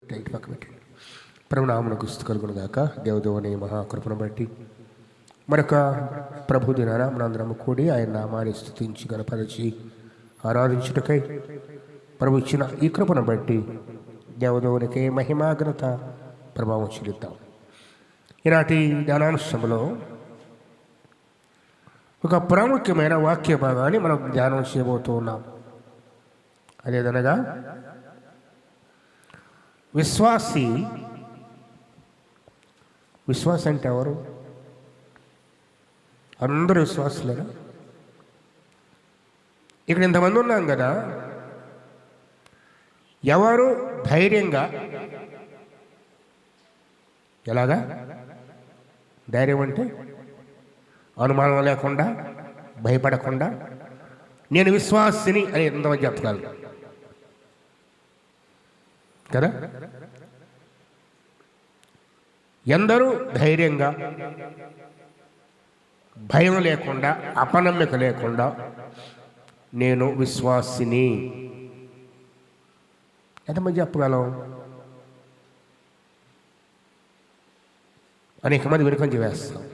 Tight పక్క పెట్టండి. ప్రభునామమునకు స్తుతి కలుగును గాక. దేవదేవుని మహాకృపను బట్టి మరొక ప్రభు దినాన మనందరము కూడి ఆయన నామాన్ని స్తుతించి గణపరిచి ఆరాధించుటకై ప్రభు ఇచ్చిన ఈ కృపను బట్టి దేవదేవునికి మహిమాఘనత ప్రభావం చెల్లిద్దాం. ఈనాటి ధ్యానాంశంలో ఒక ప్రాముఖ్యమైన వాక్య భాగాన్ని మనం ధ్యానం చేయబోతూ ఉన్నాం. అదేదనగా విశ్వాసి అంటే ఎవరు? అందరూ విశ్వాసులేనా? ఇక్కడ ఇంతమంది ఉన్నాం కదా, ఎవరు ధైర్యంగా, ఎలాగా ధైర్యం అంటే అనుమానం లేకుండా, భయపడకుండా నేను విశ్వాసిని అని ఎంతమంది చెప్పగలను కదా? ఎందరూ ధైర్యంగా, భయం లేకుండా, అపనమ్మిక లేకుండా నేను విశ్వాసిని ఎంతమంది చెప్పగలం? అనేక మంది వెనుకంజ వేస్తాం,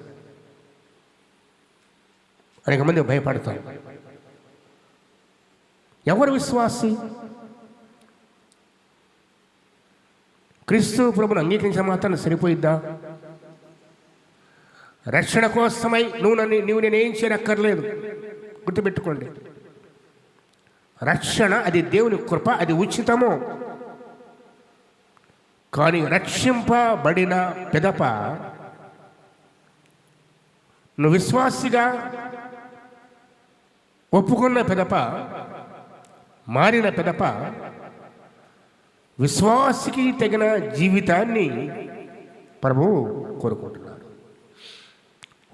అనేక మంది భయపడతాం. ఎవరు విశ్వాసి? క్రీస్తు ప్రభుని అంగీకరించిన మాత్రం సరిపోయిద్దా? రక్షణ కోసమై నీవు నేనేం చేయనక్కర్లేదు. గుర్తుపెట్టుకోండి, రక్షణ అది దేవుని కృప, అది ఉచితము. కానీ రక్షింపబడిన పిదప నువ్వు విశ్వాసిగా ఒప్పుకున్న పిదప, మారిన పిదప విశ్వాసికి తగిన జీవితాన్ని ప్రభువు కోరుకుంటున్నాడు.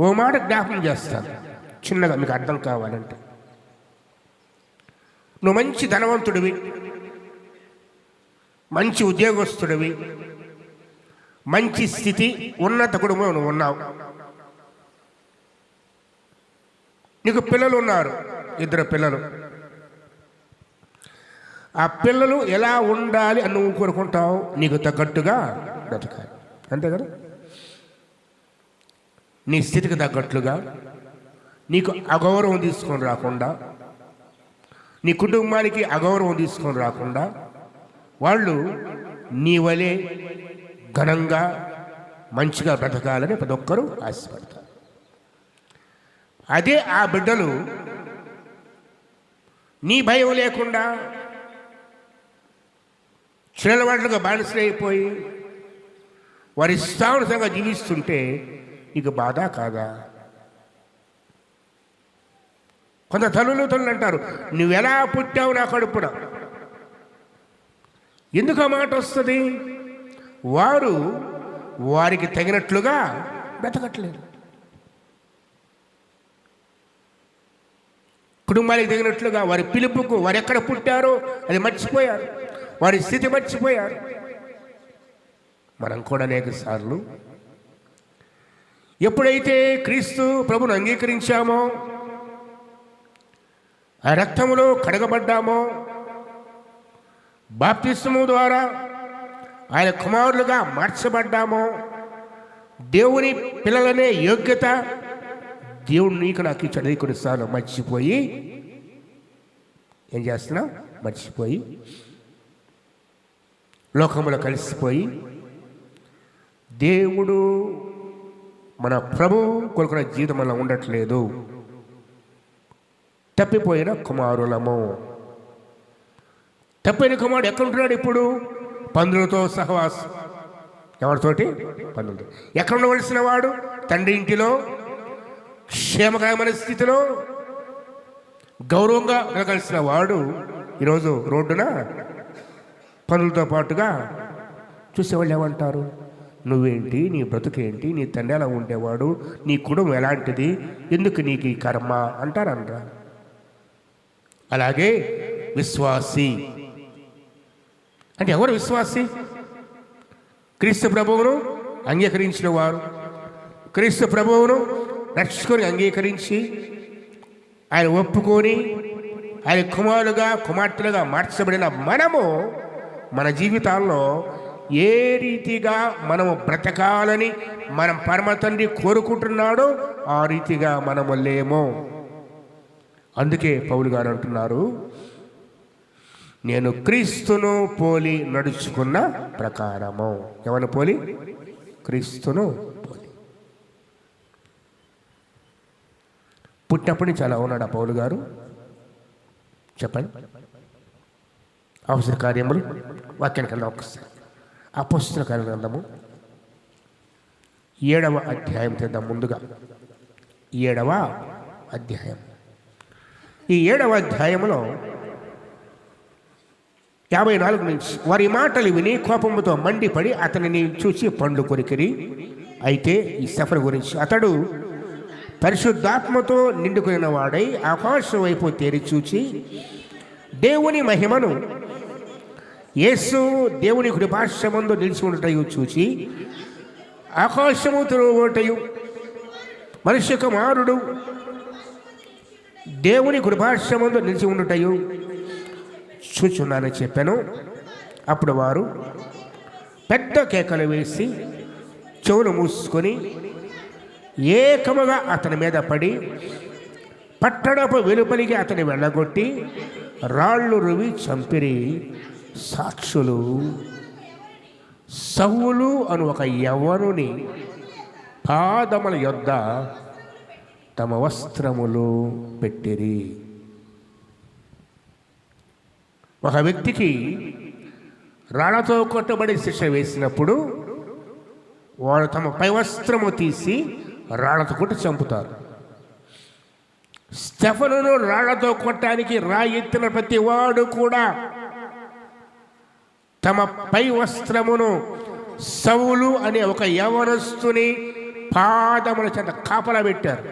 ఓ మాట జ్ఞాపకం చేస్తాను చిన్నగా, మీకు అర్థం కావాలంటే. నువ్వు మంచి ధనవంతుడివి, మంచి ఉద్యోగస్తుడివి, మంచి స్థితి, ఉన్నత కుటుంబం నువ్వు ఉన్నావు. నీకు పిల్లలు ఉన్నారు, 2 పిల్లలు. ఆ పిల్లలు ఎలా ఉండాలి అని నువ్వు కోరుకుంటావు? నీకు తగ్గట్టుగా బ్రతకాలి, అంతే కదా? నీ స్థితికి తగ్గట్లుగా, నీకు అగౌరవం తీసుకొని రాకుండా, నీ కుటుంబానికి అగౌరవం తీసుకొని రాకుండా, వాళ్ళు నీ వలె ఘనంగా మంచిగా బ్రతకాలని ప్రతి ఒక్కరూ ఆశపడతారు. అదే ఆ బిడ్డలు నీ భయం లేకుండా చిన్నవాళ్ళుగా బానిసలైపోయి వారి ఇష్టానుసారంగా జీవిస్తుంటే నీకు బాధ కాదా? కొంత తల్లులు అంటారు, నువ్వెలా పుట్టావు నా కడుపున. ఎందుకు ఆ మాట వస్తుంది? వారికి తగినట్లుగా బ్రతకట్లేదు, కుటుంబానికి తగినట్లుగా, వారి పిలుపుకు, వారు ఎక్కడ పుట్టారో అది మర్చిపోయారు, వారి స్థితి మర్చిపోయారు. మనం కూడా అనేక సార్లు ఎప్పుడైతే క్రీస్తు ప్రభును అంగీకరించామో, ఆ రక్తములో కడగబడ్డామో, బాప్తిస్మము ద్వారా ఆయన కుమారులుగా మార్చబడ్డామో, దేవుని పిల్లలనే యోగ్యత దేవుడు నీకు నాకు ఇచ్చాడు. కొన్నిసార్లు మర్చిపోయి ఏం చేస్తున్నావు? మర్చిపోయి లోకములో కలిసిపోయి దేవుడు మన ప్రభు కొనుక్కున్న జీవితం వల్ల ఉండట్లేదు. తప్పిపోయిన కుమారులము. తప్పిన కుమారుడు ఎక్కడుంటున్నాడు ఇప్పుడు? పందులతో సహవాసం. ఎవరితోటి? పందులతో. ఎక్కడ ఉండవలసిన వాడు? తండ్రి ఇంటిలో, క్షేమకరమైన స్థితిలో, గౌరవంగా ఉండగలిసిన వాడు ఈరోజు రోడ్డున పనులతో పాటుగా చూసేవాళ్ళు ఏమంటారు? నువ్వేంటి, నీ బ్రతుకేంటి, నీ తండ్రి ఎలా ఉండేవాడు, నీ కుటుంబం ఎలాంటిది, ఎందుకు నీకు ఈ కర్మ అంటారంట. అలాగే విశ్వాసి అంటే ఎవరు? విశ్వాసి క్రీస్తు ప్రభువును అంగీకరించిన వారు, క్రీస్తు ప్రభువును రక్షకుని అంగీకరించి ఆయన ఒప్పుకొని ఆయన కుమారులుగా, కుమార్తెలుగా మార్చబడిన మనము మన జీవితాల్లో ఏ రీతిగా మనము బ్రతకాలని మనం పరమ తండ్రి కోరుకుంటున్నాడో ఆ రీతిగా మనము లేమో. అందుకే పౌలు గారు అంటున్నారు, నేను క్రీస్తును పోలి నడుచుకున్న ప్రకారము. ఎవరిని పోలి? క్రీస్తును పోలి. పుట్టినప్పటి నుంచి అలా ఉన్నాడు ఆ పౌలు గారు? చెప్పండి. అవసర కార్యములు వాక్యానికి వెళ్దాం ఒకసారి. అపోస్తల కార్య గ్రంథము 7వ అధ్యాయం చేద్దాం. ముందుగా 7వ అధ్యాయం. ఈ 7వ అధ్యాయంలో 54 నుంచి, వారి మాటలు విని కోపముతో మండిపడి అతనిని చూసి పండ్లు కొరికిరి. అయితే ఈ సఫర్ గురించి, అతడు పరిశుద్ధాత్మతో నిండుకున్న వాడై ఆకాశం వైపు తేరి చూచి దేవుని మహిమను, యేసు దేవుని కృపాశ్రమందు నిలిచి ఉండటయు చూచి, ఆకాశము తెరవటయు మనుష్య కుమారుడు దేవుని కృపాశ్రమందు నిలిచి ఉండటయు చూచున్నానని చెప్పాను. అప్పుడు వారు పెద్ద కేకలు వేసి చెవులు మూసుకొని ఏకముగా అతని మీద పడి పట్టణపు వెలుపలికి అతని వెళ్ళగొట్టి రాళ్ళు రువి చంపిరి. సాక్షులు సౌలు అను ఒక యవ్వనుని పాదముల యొద్ద తమ వస్త్రములు పెట్టిరి. ఒక వ్యక్తికి రాళ్లతో కొట్టబడి శిక్ష వేసినప్పుడు వారు తమ పై వస్త్రము తీసి రాళ్లతో కొట్టి చంపుతారు. స్టెఫనును రాళ్లతో కొట్టడానికి రాయెత్తిన ప్రతి వాడు కూడా తమ పై వస్త్రమును సౌలు అనే ఒక యవనస్తుని పాదముల చెంత కాపలా పెట్టారు.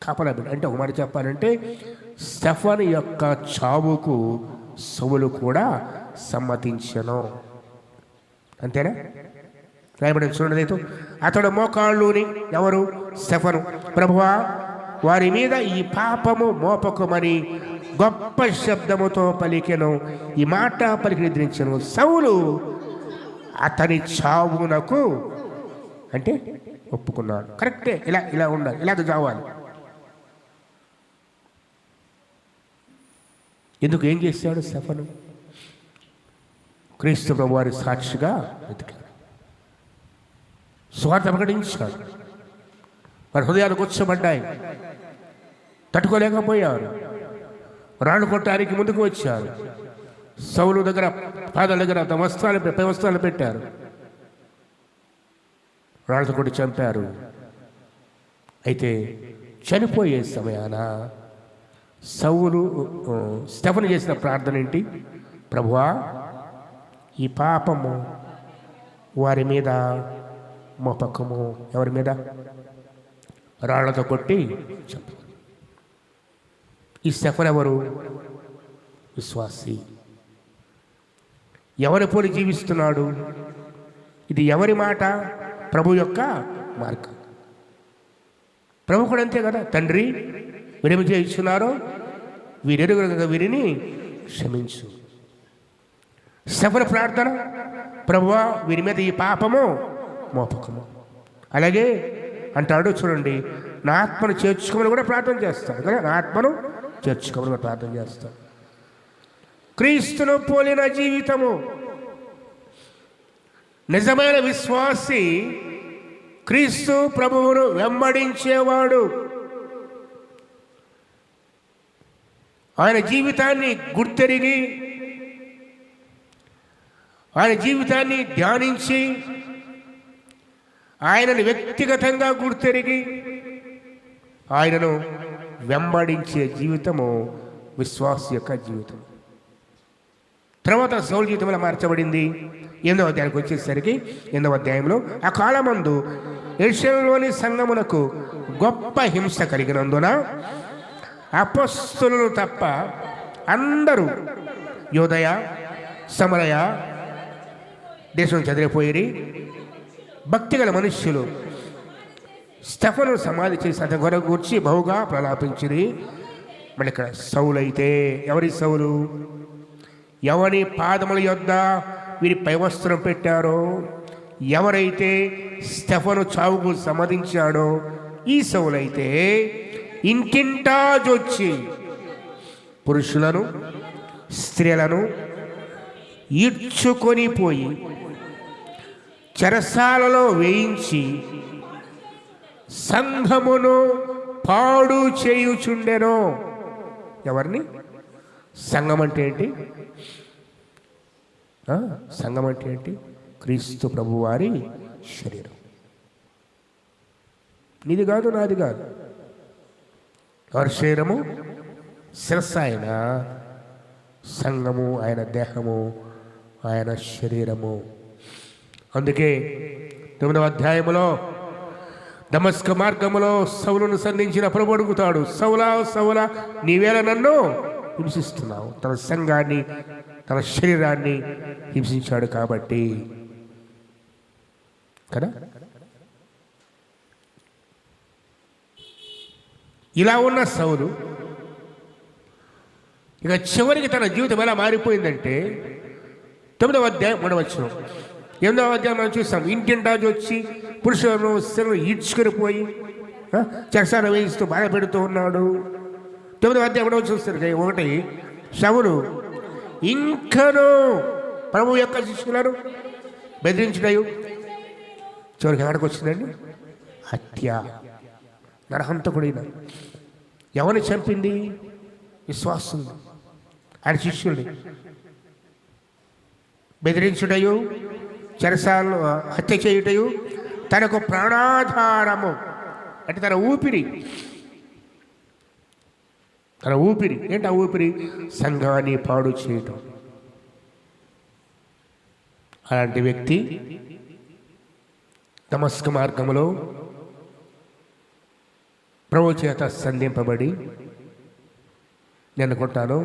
కాపలా పెట్టారు అంటే ఒక మాట చెప్పాలంటే స్టెఫను యొక్క చావుకు సౌలు కూడా సమ్మతించెను. అంతేనా? రాయబడి చూడండి. అతడు మోకాళ్ళుని, ఎవరు? స్టెఫను, ప్రభువా వారి మీద ఈ పాపము మోపకమని గొప్ప శబ్దముతో పలికెను. ఈ మాట పలికి నిద్రించెను. సౌలు అతని చావునకు అంటే ఒప్పుకున్నాడు. కరెక్టే, ఇలా ఉండాలి, ఇలాగ చావాలి. ఎందుకు? ఏం చేశాడు స్టెఫను? క్రీస్తు ప్రభు వారి సాక్షిగా వెతికాడు, స్వార్థ ప్రకటించాడు. వారి హృదయాలు కూర్చోబడ్డాయి, తట్టుకోలేకపోయారు. రాళ్ళు కొట్టడానికి ముందుకు వచ్చారు. సౌలు దగ్గర పాదాల దగ్గర తమ పై వస్త్రాలు పెట్టారు, రాళ్ళతో కొట్టి చంపారు. అయితే చనిపోయే సమయాన సౌలు స్టెఫను చేసిన ప్రార్థన ఏంటి? ప్రభువా ఈ పాపము వారి మీద మోపకము. ఎవరి మీద? రాళ్లతో కొట్టి చంపు. ఈ స్టెఫను ఎవరు? విశ్వాసి. ఎవరి పోలి జీవిస్తున్నాడు? ఇది ఎవరి మాట? ప్రభు యొక్క మార్గం. ప్రభు కూడా అంతే కదా. తండ్రి వీరేమి చేస్తున్నారో వీరెరుగ వీరిని క్షమించు. స్టెఫను ప్రార్థన, ప్రభువా వీరి మీద ఈ పాపము మోపకము. అలాగే అంటాడు చూడండి, నా ఆత్మను చేర్చుకోమని కూడా ప్రార్థన చేస్తాడు కదా. నా ఆత్మను చేర్చుకోమని కూడా ప్రార్థన చేస్తాడు. క్రీస్తును పోలిన జీవితము. నిజమైన విశ్వాసి క్రీస్తు ప్రభువును వెంబడించేవాడు. ఆయన జీవితాన్ని గుర్తెరిగి, ఆయన జీవితాన్ని ధ్యానించి, ఆయనను వ్యక్తిగతంగా గుర్తెరిగి ఆయనను వెంబడించే జీవితము విశ్వాస యొక్క జీవితం. తర్వాత సౌలు జీవితం ఎలా మార్చబడింది? 8వ అధ్యాయానికి వచ్చేసరికి 8వ అధ్యాయంలో, ఆ కాలమందు యెరూషలేములోని సంఘమునకు గొప్ప హింస కలిగినందున అపొస్తలులు తప్ప అందరూ యోదయ సమరయ దేశం చెదిరిపోయి భక్తిగల మనుష్యులు స్టెఫను సమాధి చేసి అతని గొర్రె గూర్చి బహుగా ప్రలాపించింది. మళ్ళీ ఇక్కడ సౌలు అయితే, ఎవరి సౌలు? ఎవరి పాదముల యొద్ద వీరి పైవస్త్రం పెట్టారో, ఎవరైతే స్టెఫను చావుకు సమ్మతించాడో, ఈ సౌలైతే ఇంటింటా జొచ్చి పురుషులను స్త్రీలను ఈడ్చుకొని పోయి చెరసాలలో వేయించి సంఘమును పాడు చేయుచుండెను. ఎవరిని? సంఘం అంటే ఏంటి? సంఘం అంటే ఏంటి? క్రీస్తు ప్రభువారి శరీరం. నీది కాదు, నాది కాదు. ఎవరి శరీరము? శిరస్సు ఆయన, సంఘము ఆయన దేహము, ఆయన శరీరము. అందుకే 9వ అధ్యాయములో దమస్క మార్గములో సౌలును సంధించిన ప్రభు అడుగుతాడు, సౌలా సౌలా నీవేళ నన్ను హింసిస్తున్నావు. తన సంఘాన్ని, తన శరీరాన్ని హింసించాడు కాబట్టి కదా. ఇలా ఉన్న సౌలు ఇక చివరికి తన జీవితం ఎలా మారిపోయిందంటే 9వ అధ్యాయం 1వ వచనం, 8వ అధ్యాయం మనం చూస్తాం. ఇంటింటా వచ్చి పురుషులను స్త్రీలను ఈడ్చుకొని పోయి చెరసాల వేయిస్తూ బాధ పెడుతూ ఉన్నాడు. 9వ అధ్యాయం 1వ చూస్తారు. 1 సౌలు ఇంకను ప్రభు యొక్క శిష్యులను బెదిరించుటయు. చివరికి ఎక్కడికి వచ్చిందండి? హత్య. నరహంతకుడైన. ఎవరిని చంపింది? విశ్వాసం, ఆయన శిష్యుల్ని. బెదిరించుటయు, చెరసాలను హత్య చేయుటయు, తనకు ప్రాణాధారము అంటే తన ఊపిరి. తన ఊపిరి ఏంటి? ఆ ఊపిరి సంఘాన్ని పాడు చేయటం. అలాంటి వ్యక్తి దమస్క మార్గములో ప్రభు చేత సంధింపబడి, నేను అనుకుంటాను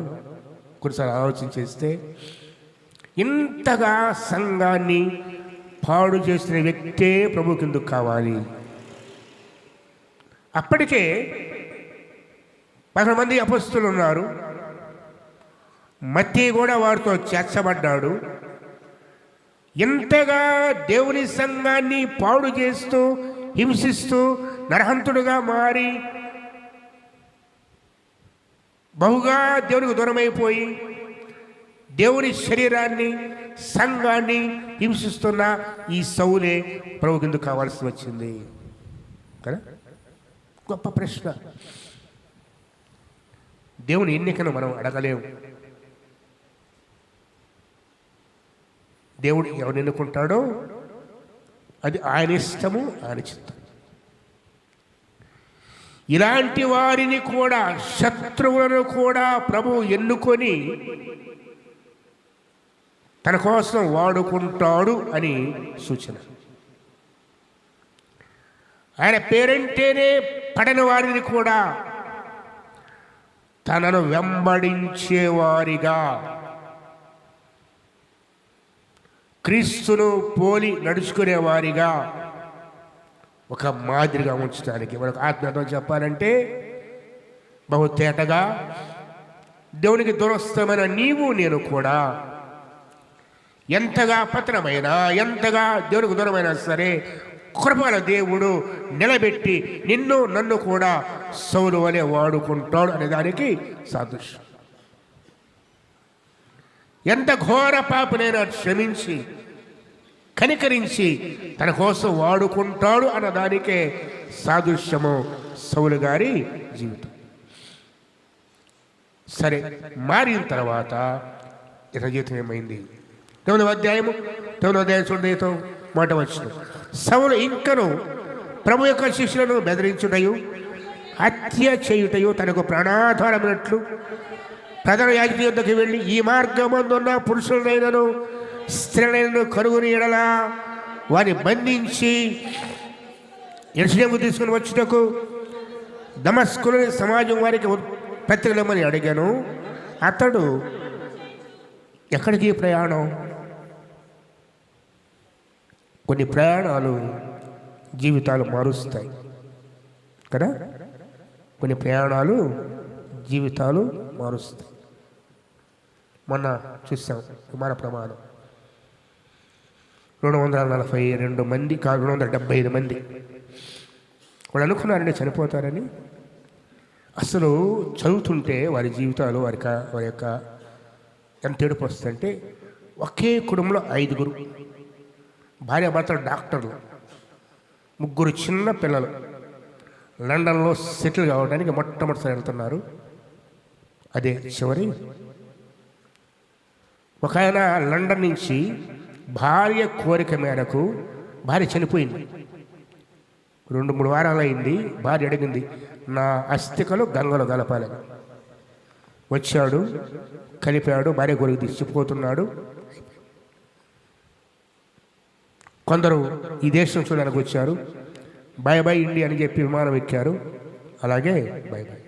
కొన్నిసార్లు ఆలోచన చేస్తే, ఇంతగా సంఘాన్ని పాడు చేసిన వ్యక్తే ప్రభు కిందకు కావాలి. అప్పటికే 10 మంది అపొస్తలులు ఉన్నారు. మత్తయి కూడా వారితో చేర్చబడ్డాడు. ఎంతగా దేవుని సంఘాన్ని పాడు చేస్తూ, హింసిస్తూ, నరహంతుడుగా మారి బహుగా దేవునికి దూరమైపోయి దేవుని శరీరాన్ని, సంఘాన్ని హింసిస్తున్న ఈ సౌలే ప్రభు కిందకు కావాల్సి వచ్చింది కదా. గొప్ప ప్రశ్న. దేవుని ఎన్నికను మనం అడగలేము. దేవుడు ఎవరు ఎన్నుకుంటాడో అది ఆయన ఇష్టము, ఆయన చిత్తం. ఇలాంటి వారిని కూడా, శత్రువులను కూడా ప్రభు ఎన్నుకొని తన కోసం వాడుకుంటాడు అని సూచన. ఆయన పేరంటేనే పడని వారిని కూడా తనను వెంబడించేవారిగా, క్రీస్తును పోలి నడుచుకునేవారిగా ఒక మాదిరిగా ఉంచడానికి, మనకు ఆత్మీయత చెప్పాలంటే బహుతేటగా దేవునికి దురస్థమైన నీవు నేను కూడా ఎంతగా పతనమైనా, ఎంతగా దేవునికి దూరమైనా సరే, కృపగల దేవుడు నిలబెట్టి నిన్ను నన్ను కూడా సౌలు వలె వాడుకుంటాడు అనే దానికి సాదృశ్యం. ఎంత ఘోర పాపనైనా క్షమించి, కనికరించి తన కోసం వాడుకుంటాడు అన్న దానికే సాదృశ్యము సౌలు గారి జీవితం. సరే, మారిన తర్వాత ఇతని జీవితం ఏమైంది? 9వ అధ్యాయం చూడదేతో మాట వచ్చిన, సౌలు ఇంకను ప్రభు యొక్క శిష్యులను బెదిరించుటయు, హత్య చేయుటయు, తనకు ప్రాణాధారమైనట్లు ప్రధాన యాజకుని యొద్దకు వెళ్ళి, ఈ మార్గమందున్న పురుషులనైనను స్త్రీలైనను కనుగొని ఎడల వారిని బంధించి యెరూషలేముకు తీసుకుని వచ్చుటకు దమస్కులోని సమాజం వారికి పత్రికలమని అడిగాను. అతడు ఎక్కడికి ప్రయాణం? కొన్ని ప్రయాణాలు జీవితాలు మారుస్తాయి కదా. కొన్ని ప్రయాణాలు జీవితాలు మారుస్తాయి. మొన్న చూసాం విమాన ప్రమాదం. 242 మంది 275 మంది వాళ్ళు అనుకున్నారండి చనిపోతారని. అసలు చదువుతుంటే వారి జీవితాలు వారి యొక్క ఎంత ఏడుపు వస్తుందంటే, ఒకే కుటుంబంలో 5 భార్యాభర్తలు డాక్టర్లు, 3 చిన్న పిల్లలు లండన్లో సెటిల్ కావడానికి మొట్టమొదటిసారి వెళ్తున్నారు. అదే చివరి. ఒక ఆయన లండన్ నుంచి భార్య కోరిక మేరకు, భార్య చనిపోయింది, 2-3 వారాలు అయింది. భార్య అడిగింది, నా అస్థికలు గంగలో కలపాలని. వచ్చాడు, కలిపాడు, భార్య కోరిక తీసుకుపోతున్నాడు. కొందరు ఈ దేశం చూడడానికి వచ్చారు, బై బై ఇండియా అని చెప్పి విమానం ఎక్కారు. అలాగే బై బై.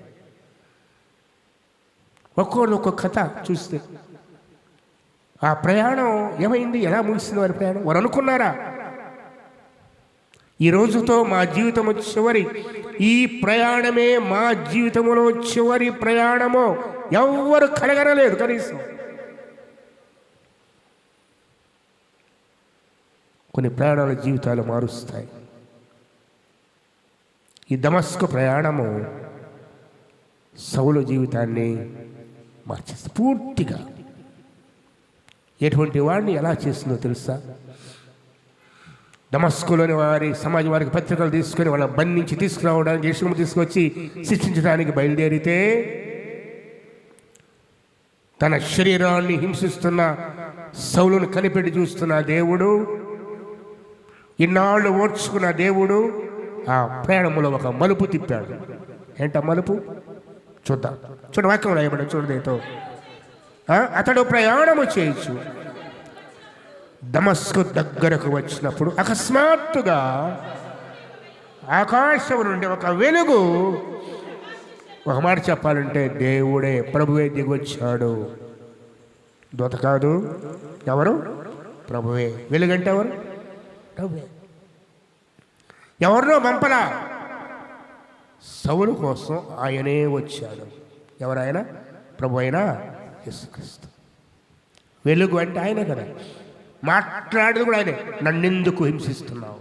ఒక్కొక్కరు ఒక్కొక్క కథ చూస్తే ఆ ప్రయాణం ఏమైంది, ఎలా ముగిసింది వారి ప్రయాణం. వారు అనుకున్నారా ఈ రోజుతో మా జీవితం చివరి, ఈ ప్రయాణమే మా జీవితంలో చివరి ప్రయాణమో ఎవ్వరు కలగనలేదు. కనీసం కొన్ని ప్రయాణాల జీవితాలు మారుస్తాయి. ఈ దమస్కు ప్రయాణము సౌలు జీవితాన్ని మార్చేస్తుంది పూర్తిగా. ఎటువంటి వాడిని ఎలా చేస్తుందో తెలుసా? దమస్కులోని వారి సమాజం వారికి పత్రికలు తీసుకొని వాళ్ళ బంధించి తీసుకురావడానికి, యేసును తీసుకొచ్చి శిక్షించడానికి బయలుదేరితే, తన శరీరాన్ని హింసిస్తున్న సౌలును కనిపెట్టి చూస్తున్న దేవుడు, ఇన్నాళ్ళు ఓడ్చుకున్న దేవుడు ఆ ప్రయాణంలో ఒక మలుపు తిప్పాడు. ఏంట మలుపు చూద్దాం. వాక్యం రాయబడి చూడదేతో, అతడు ప్రయాణము చేయొచ్చు. దమస్కు దగ్గరకు వచ్చినప్పుడు అకస్మాత్తుగా ఆకాశం నుండి ఒక వెలుగు, ఒక మాట చెప్పాలంటే దేవుడే, ప్రభువే దిగొచ్చాడు. దూత కాదు, ఎవరు? ప్రభువే. వెలుగంటే ఎవరు? ప్రభువే. ఎవరినో పంపలా, సౌలు కోసం ఆయనే వచ్చాడు. ఎవరైనా? ప్రభు అయినా యేసుక్రీస్తు. వెలుగు అంటే ఆయనే కదా, మాట్లాడేది కూడా ఆయనే. నన్నెందుకు హింసిస్తున్నావు?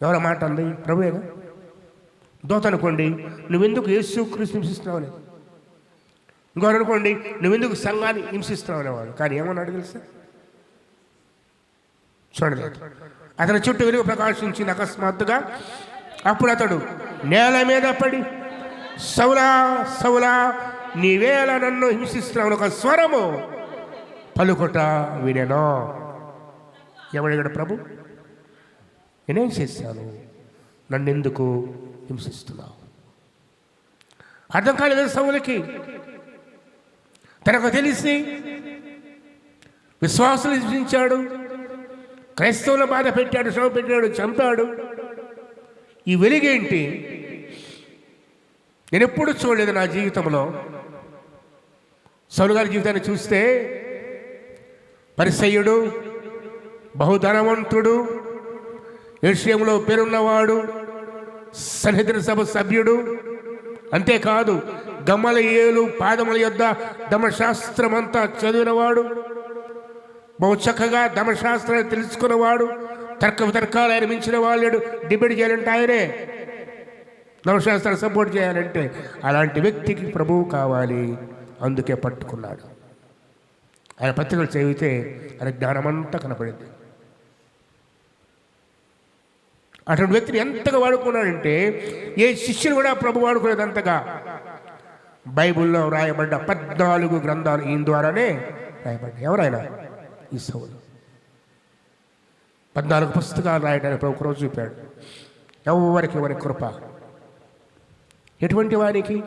ఎవరో మాట అంది? ప్రభువేగా. దోత అనుకోండి, నువ్వెందుకు యేసుక్రీస్తు హింసిస్తున్నావు అని. ఇంకోరు అనుకోండి, నువ్వెందుకు సంఘాన్ని హింసిస్తున్నావు అనేవాడు. కానీ ఏమన్నాడు తెలుసా? చూడలేదు. అతని చుట్టూ వెలుగు ప్రకాశించింది అకస్మాత్తుగా. అప్పుడు అతడు నేల మీద పడి, సౌలా సౌలా నీవేళ నన్ను హింసిస్తున్నావు ఒక స్వరము పలుకుట వినెనో. ఎవడెక్కడ? ప్రభు. నేనేం చేశాను? నన్నెందుకు హింసిస్తున్నావు? అర్థం కాలేదు సౌలుకి. తనకు తెలిసి విశ్వాసులు హింసించాడు, క్రైస్తవుల బాధ పెట్టాడు, శ్రమ పెట్టాడు, చంపాడు. ఈ వెలుగేంటి? నేను ఎప్పుడు చూడలేదు నా జీవితంలో. సౌలు గారి జీవితాన్ని చూస్తే పరిసయ్యుడు, బహుధనవంతుడు, యెరూషలేములో పేరున్నవాడు, సన్నిధిన సభ సభ్యుడు. అంతేకాదు గమలీయేలు పాదముల యొద్ద ధర్మశాస్త్రమంతా చదివినవాడు, బహు చక్కగా ధర్మశాస్త్రాన్ని తెలుసుకున్నవాడు. తర్కాలు ఆయన మించిన వాళ్ళు డిబేట్ చేయాలంటే ఆయనే, ధర్మశాస్త్రాన్ని సపోర్ట్ చేయాలంటే అలాంటి వ్యక్తికి ప్రభువు కావాలి. అందుకే పట్టుకున్నాడు. ఆయన పత్రికలు చదివితే ఆయన జ్ఞానమంతా కనపడింది. అటువంటి వ్యక్తిని ఎంతగా వాడుకున్నాడంటే ఏ శిష్యులు కూడా ప్రభు వాడుకునేది అంతగా. బైబిల్లో రాయబడ్డ 14 గ్రంథాలు ఈయన ద్వారానే రాయబడ్డాయి. ఎవరైనా? ఈ సౌలు 14 పుస్తకాలు రాయడానికి ప్రభు ఒకరోజు చూపాడు. ఎవరి కృప. ఎటువంటి వారికి?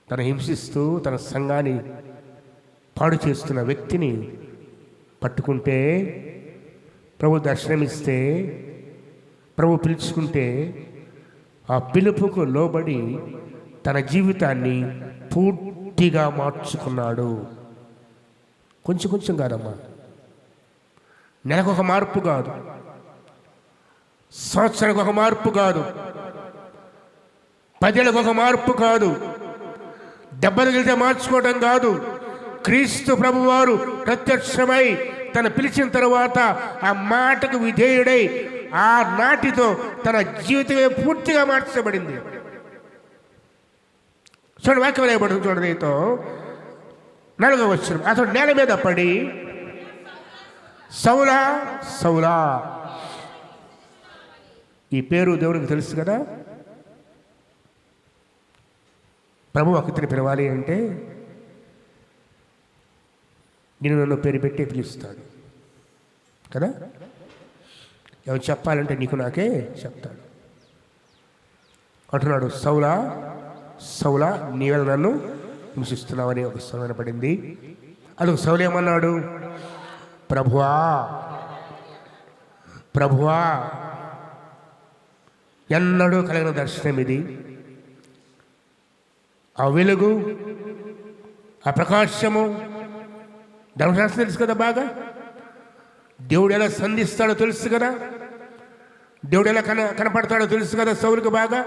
తను హింసిస్తూ తన సంఘాన్ని పాడు చేస్తున్న వ్యక్తిని పట్టుకుంటే, ప్రభు దర్శనమిస్తే, ప్రభు పిలుచుకుంటే, ఆ పిలుపుకు లోబడి తన జీవితాన్ని పూర్తిగా మార్చుకున్నాడు. కొంచెం కొంచెం కాదమ్మా, నెలకు ఒక మార్పు కాదు, సంవత్సరానికి ఒక మార్పు కాదు, 10 ఏళ్ళకు ఒక మార్పు కాదు, దెబ్బలు తగిలితే మార్చుకోవడం కాదు. క్రీస్తు ప్రభువారు ప్రత్యక్షమై తను పిలిచిన తరువాత ఆ మాటకు విధేయుడై ఆ నాటితో తన జీవితమే పూర్తిగా మార్చబడింది. చూడండి, వాక్యం రాయబడింది చూడండి. నీతో 4వ వచనం, అతడు నేల మీద పడి సౌలా సౌలా. ఈ పేరు దేవుడికి తెలుసు కదా. ప్రభు ఒకరిని పిలవాలి అంటే నేను నన్ను పేరు పెట్టి పిలుస్తాడు కదా. ఎవరు చెప్పాలంటే నీకు నాకే చెప్తాడు. అంటున్నాడు, సౌలా సౌలా నీవెల నన్ను హింసిస్తున్నావని ఒక స్వరం వినపడింది. అది సౌలు ఏమన్నాడు? ప్రభువా ప్రభువా. ఎన్నడూ కలిగిన దర్శనం ఇది. ఆ వెలుగు, ఆ ప్రకాశము ధర్మశాస్త్రం తెలుసు కదా బాగా. దేవుడు ఎలా సంధిస్తాడో తెలుసు కదా. దేవుడు ఎలా కనపడతాడో తెలుసు కదా సౌలుకు బాగా.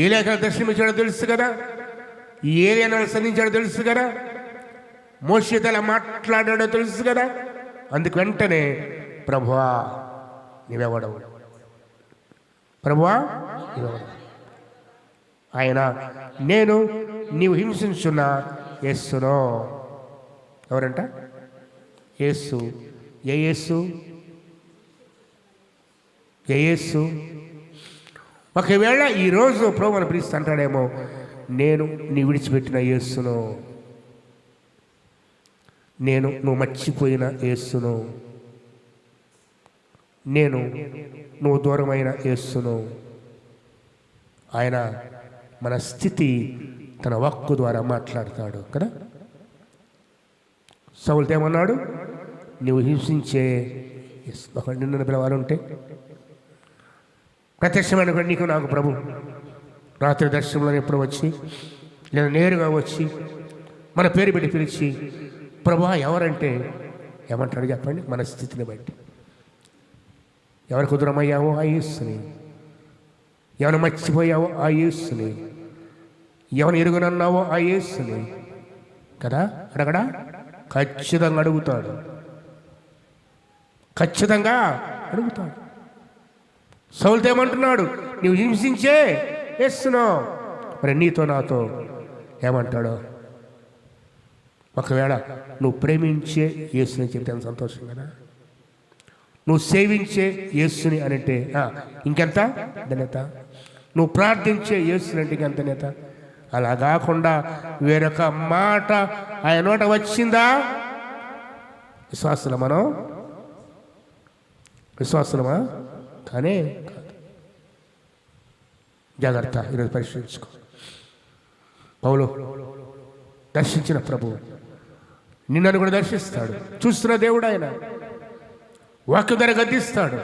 ఏలియా దర్శనమిచ్చాడో తెలుసు కదా. ఏలియా సంధించాడో తెలుసు కదా. మోషేతో ఎలా మాట్లాడాడో తెలుసు కదా. అందుకు వెంటనే ప్రభువా నీవెవడవు, ప్రభువా నీవెవడవు. ఆయన నేను నీవు హింసించున్న యేసును. ఎవరంట? యేసు. ఏ యేసు? ఏ యేసు? ఒకవేళ ఈరోజు ప్రభు అని పిలుస్తూ అంటాడేమో, నేను నీ విడిచిపెట్టిన యేసును, నేను నువ్వు మర్చిపోయిన యేసును, నేను నువ్వు దూరమైన యేసును. ఆయన మన స్థితి తన వాక్కు ద్వారా మాట్లాడతాడు కదా. సౌలుతో ఏమన్నాడు? నువ్వు హింసించే ఒక నిన్ను పిలవాలంటే ప్రత్యక్షమైన నీకు నాకు ప్రభు రాత్రి దర్శనంలో ఎప్పుడు వచ్చి లేదా నేరుగా వచ్చి మన పేరు పెట్టి పిలిచి ప్రభా ఎవరంటే ఏమంటాడు చెప్పండి? మన స్థితిని బట్టి. ఎవరు కుదురమయ్యావో ఆ యేసుని, ఎవరు మర్చిపోయావో ఆ యేసుని, ఎవరు ఎరుగునన్నావో ఆ యేసుని కదా. అడగడా? ఖచ్చితంగా అడుగుతాడు. ఖచ్చితంగా అడుగుతాడు. సౌలుతో ఏమంటున్నాడు? నువ్వు హింసించే యేసును. మరి నీతో నాతో ఏమంటాడో? ఒకవేళ నువ్వు ప్రేమించే యేసుని చెప్తే అంత సంతోషం కదా. నువ్వు సేవించే యేసుని అని అంటే ఇంకెంత ధన్యత. నువ్వు ప్రార్థించే యేసుని అంటే ఇంకెంత ధన్యత. అలా కాకుండా వేరొక మాట ఆయన నోట వచ్చిందా? విశ్వాసులమా? విశ్వాసులమా? కానీ కాదు. జాగ్రత్త, ఈరోజు పరిశీలించుకో. పౌలు దర్శించిన ప్రభువు నిన్నను కూడా దర్శిస్తాడు. చూస్తున్న దేవుడు ఆయన. వాక్యం ద్వారా గద్దిస్తాడు,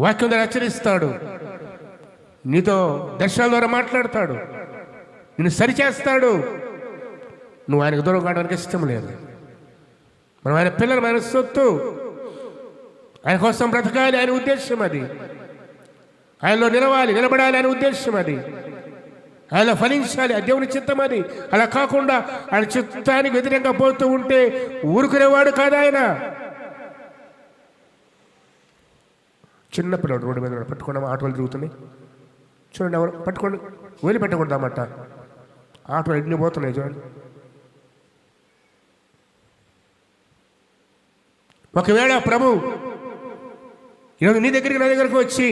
వాక్యం ద్వారా హెచ్చరిస్తాడు, నీతో దర్శనాల ద్వారా మాట్లాడతాడు, నిన్ను సరిచేస్తాడు. నువ్వు ఆయనకు దూరం కావడానికి ఇష్టం లేదు. మనం ఆయన పిల్లలు, ఆయన సొత్తు. ఆయన కోసం బ్రతకాలి, ఆయన ఉద్దేశం అది. ఆయనలో నిలబడాలి ఆయన ఉద్దేశం అది. ఆయన ఫలించాలి, అది దేవుని చిత్తం అది. అలా కాకుండా ఆయన చిత్తానికి వ్యతిరేకంగా పోతూ ఉంటే ఊరుకునేవాడు కాదు ఆయన. చిన్నపిల్లడు రోడ్డు మీద పట్టుకోవడం, ఆటోలు తిరుగుతున్నాయి చూడండి. ఎవరు పట్టుకోండి, వదిలి పెట్టకూడదామట. ఆటోలు ఎన్ని పోతున్నాయి చూడండి. ఒకవేళ ప్రభు ఈరోజు నీ దగ్గరికి, నా దగ్గరకు వచ్చి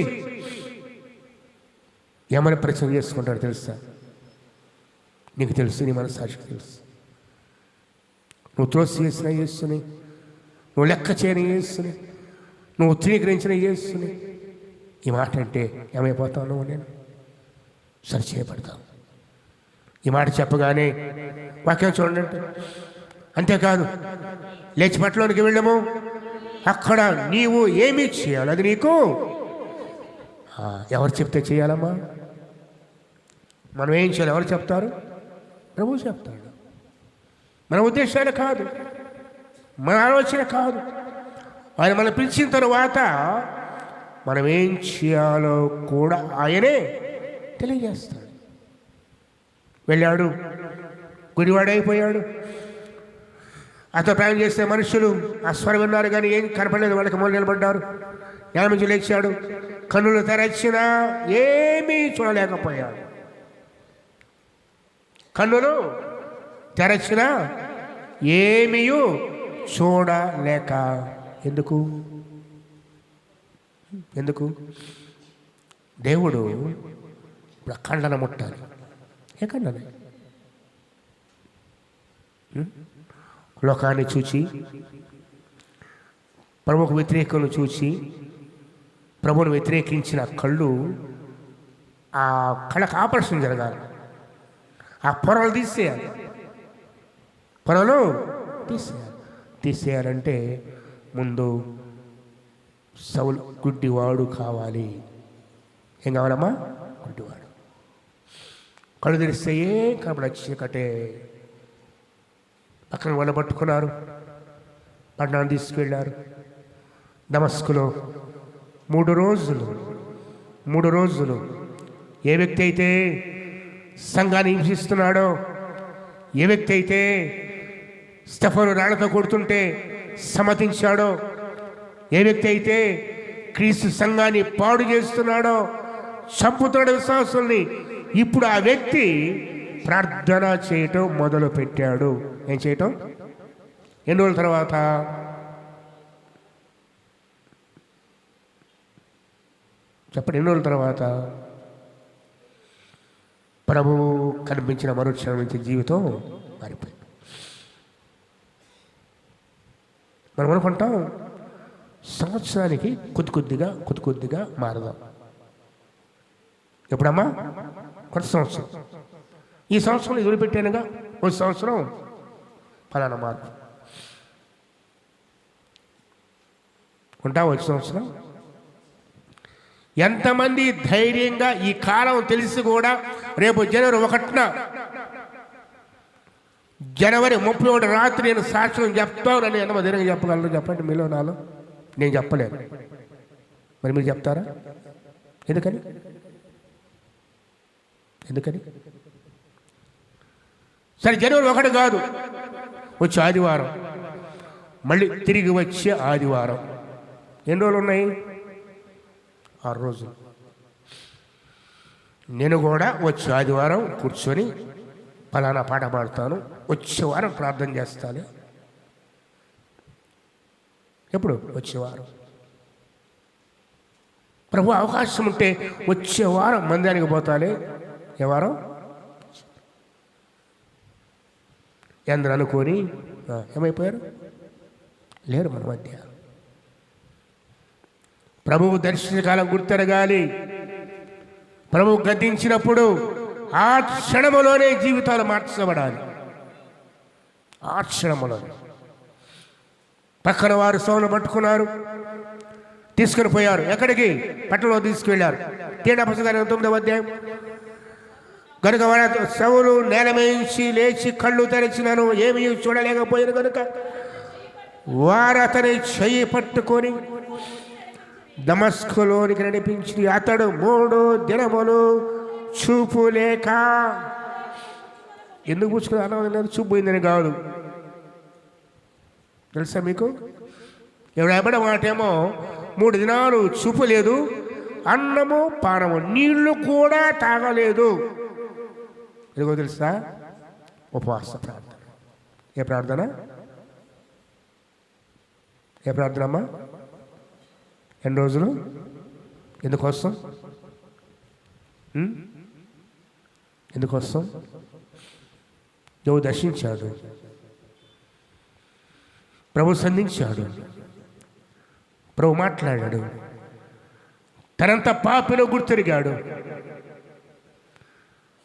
ఏమైనా ప్రశ్న చేసుకుంటాడు తెలుసా? నీకు తెలుసు, నీ మనస్సాక్షికి తెలుసు. నువ్వు త్రోసి చేసిన యేసుని, నువ్వు లెక్క చేయని యేసుని, నువ్వు తృణీకరించిన యేసుని ఈ మాట అంటే ఏమైపోతావు? నువ్వు నేను సరిచేయబడతావు. ఈ మాట చెప్పగానే వాక్యం చూడండి. అంతేకాదు, లేచి పట్టలోనికి వెళ్ళము, అక్కడ నీవు ఏమి చేయాలి అది నీకు ఎవరు చెప్తే చేయాలమ్మా? మనం ఏం చేయాలి? ఎవరు చెప్తారు? ప్రభు చెప్తాడు. మన ఉద్దేశాలు కాదు, మన ఆలోచన కాదు. ఆయన మనం పిలిచిన తరువాత మనం ఏం చేయాలో కూడా ఆయనే తెలియజేస్తాడు. వెళ్ళాడు, గుడివాడైపోయాడు. అతను ప్రయాణం చేస్తే మనుషులు ఆ స్వరం విన్నారు కానీ ఏం కనపడలేదు. వాళ్ళకి మూల నిలబడ్డారు. న్యాయమంచి లేచాడు, కన్నులు తెరచినా ఏమీ చూడలేకపోయాడు. కన్నులు తెరచినా ఏమీ చూడలేక. ఎందుకు? దేవుడు ఇప్పుడు ఖండన ముట్టాలి. ఏ ఖండన? లోకాన్ని చూచి, ప్రభువుకు వ్యతిరేకులను చూచి, ప్రభువును వ్యతిరేకించిన కళ్ళు, ఆ కళ్ళకు ఆపరేషన్ జరగాలి. ఆ పొరలు తీసేయాలి. పొరలు తీసేయాలంటే ముందు సౌలు గుడ్డివాడు కావాలి. ఏం కావాలమ్మా? గుడ్డివాడు. కళ్ళు తెరిస్తే ఏం కనపడ చీకటే. పక్కన వాళ్ళు పట్టుకున్నారు, పట్టణాన్ని తీసుకువెళ్ళారు. దమస్కులో 3 రోజులు ఏ వ్యక్తి అయితే సంఘాన్ని హింసిస్తున్నాడో, ఏ వ్యక్తి అయితే స్టెఫను రాళ్లతో కొడుతుంటే సమ్మతించాడో, ఏ వ్యక్తి అయితే క్రీస్తు సంఘాన్ని పాడు చేస్తున్నాడో, చంపుతున్నాడు విశ్వాసుల్ని, ఇప్పుడు ఆ వ్యక్తి ప్రార్థన చేయటం మొదలు పెట్టాడు. ఏం చేయటం? ఎన్ని రోజుల తర్వాత? చెప్పండి, ఎన్ని రోజుల తర్వాత? ప్రభువు కనిపించిన మరుక్షణం నుంచి జీవితం మారిపోయింది. మనం అనుకుంటాం సంవత్సరానికి కొద్దిగా మారదాం. ఎప్పుడమ్మా? కొత్త సంవత్సరం. ఈ సంవత్సరం ఇది వదిలిపెట్టానుగా, వచ్చే సంవత్సరం ఫలానా మార్పు ఉంటా. వచ్చే సంవత్సరం ఎంతమంది ధైర్యంగా ఈ కాలం తెలిసి కూడా రేపు జనవరి 1న జనవరి 31 రాత్రి నేను సాక్ష్యం చెప్తానని ఎంతమంది ధైర్యంగా చెప్పగలరు? చెప్పండి మీలో నాలో. నేను చెప్పలేను, మరి మీరు చెప్తారా? ఎందుకని? సరే, జనవరి 1 కాదు, వచ్చే ఆదివారం, మళ్ళీ తిరిగి వచ్చే ఆదివారం. ఎన్ని రోజులు ఉన్నాయి? 6 రోజులు. నేను కూడా వచ్చే ఆదివారం కూర్చొని ఫలానా పాట పాడతాను, వచ్చే వారం ప్రార్థన చేస్తాను. ఎప్పుడు? వచ్చే వారం. ప్రభు అవకాశం ఉంటే వచ్చే వారం మందిరానికి పోతాలే. ఏ వారం? అందరూ అనుకొని ఏమైపోయారు? లేరు మన మధ్య. ప్రభువు దర్శనకాలం గుర్తెరగాలి. ప్రభువు గద్దించినప్పుడు ఆ క్షణములోనే జీవితాలు మార్చబడాలి. ఆ క్షణములో పక్కన వారు సౌలు పట్టుకున్నారు, తీసుకుని పోయారు. ఎక్కడికి? పట్టణంలో తీసుకువెళ్ళారు. తేడా పుస్తకం 9వ అధ్యాయం. కనుక వాడు సౌలు నేల మేయించి లేచి కళ్ళు తెరిచినాను, ఏమీ చూడలేకపోయారు. కనుక వారు అతని చెయ్యి పట్టుకొని దమస్కులోనికి నడిపించి అతడు 3 దినములు చూపు లేక. ఎందుకు పుచ్చుకుని అన్నది? చూపు పోయిందని కాదు, తెలుసా మీకు? ఎవడ మాటేమో 3 దినాలు చూపు లేదు, అన్నము పానము నీళ్లు కూడా తాగలేదు. ఎందుకో తెలుసా? ఉపవాస ప్రార్థన. ఏ ప్రార్థన? అమ్మా? ఎన్ని రోజులు? ఎందుకోసం? దేవుడు దర్శించాడు, ప్రభు సంధించాడు, ప్రభు మాట్లాడాడు. తనంత పాపిలో గుర్తెరిగాడు.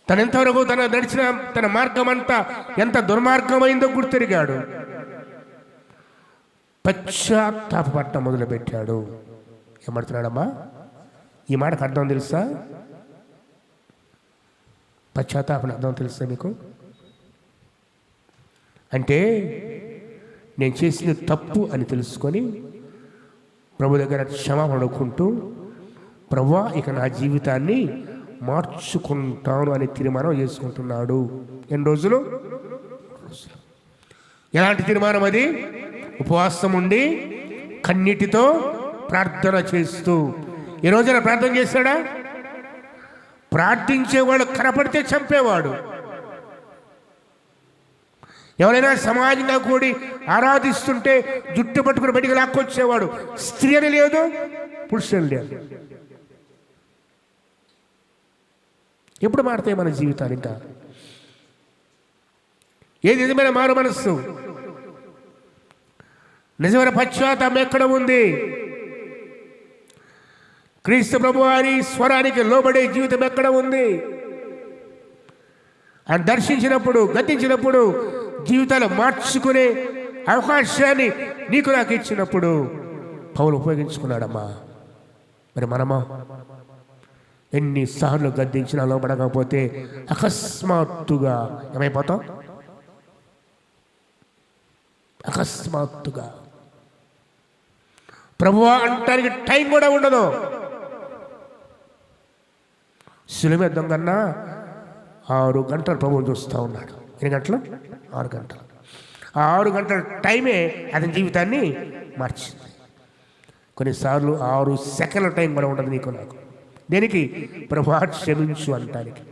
తనెంతవరకు నడిచిన తన మార్గం అంతా ఎంత దుర్మార్గమైందో గుర్తెరిగాడు. పశ్చాత్తాపపడటం మొదలుపెట్టాడు. ఏమంటున్నాడమ్మా? ఈ మాటకు అర్థం తెలుసా? పశ్చాత్తాపన అర్థం తెలుసా మీకు? అంటే నేను చేసింది తప్పు అని తెలుసుకొని ప్రభు దగ్గర క్షమాపణ అడుక్కుంటూ, ప్రభువా ఇక నా జీవితాన్ని మార్చుకుంటాను అని తీర్మానం చేసుకుంటున్నాడు. ఎన్ని రోజులు? ఎలాంటి తీర్మానం అది? ఉపవాసం ఉండి కన్నీటితో ప్రార్థన చేస్తూ. ఈ రోజున ప్రార్థన చేశాడా? ప్రార్థించేవాడు కనపడితే చంపేవాడు. ఎవరైనా సమాజంగా కూడి ఆరాధిస్తుంటే జుట్టు పట్టుకుని బయటికి లాక్కొచ్చేవాడు. స్త్రీ అని లేదు, పురుషుని లేదు. ఎప్పుడు మారుతాయి మన జీవితాలు? ఇంకా ఏది నిజమైన మారు మనస్సు? నిజమైన పశ్చాత్తాపం ఎక్కడ ఉంది? క్రీస్తు ప్రభువారి స్వరానికి లోబడే జీవితం ఎక్కడ ఉంది? ఆయన దర్శించినప్పుడు, గతించినప్పుడు జీవితాలు మార్చుకునే అవకాశాన్ని నీకు నాకు ఇచ్చినప్పుడు పౌలు ఉపయోగించుకున్నాడమ్మా. మరి మనమా ఎన్నిసార్లు గద్దించినా లోబడకపోతే అకస్మాత్తుగా ఏమైపోతాం? అకస్మాత్తుగా ప్రభువా అంటానికి టైం కూడా ఉండదు. సులువే దొంగన్నా 6 గంటలు ప్రభువుని చూస్తూ ఉన్నాడు. ఎన్ని గంటలు? 6 గంటలు. ఆ 6 గంటల టైమే అతని జీవితాన్ని మార్చింది. కొన్నిసార్లు 6 సెకండ్ల టైం కూడా ఉండదు నీకు నాకు. దేనికి? ప్రభువా క్షమించు అంటానికి.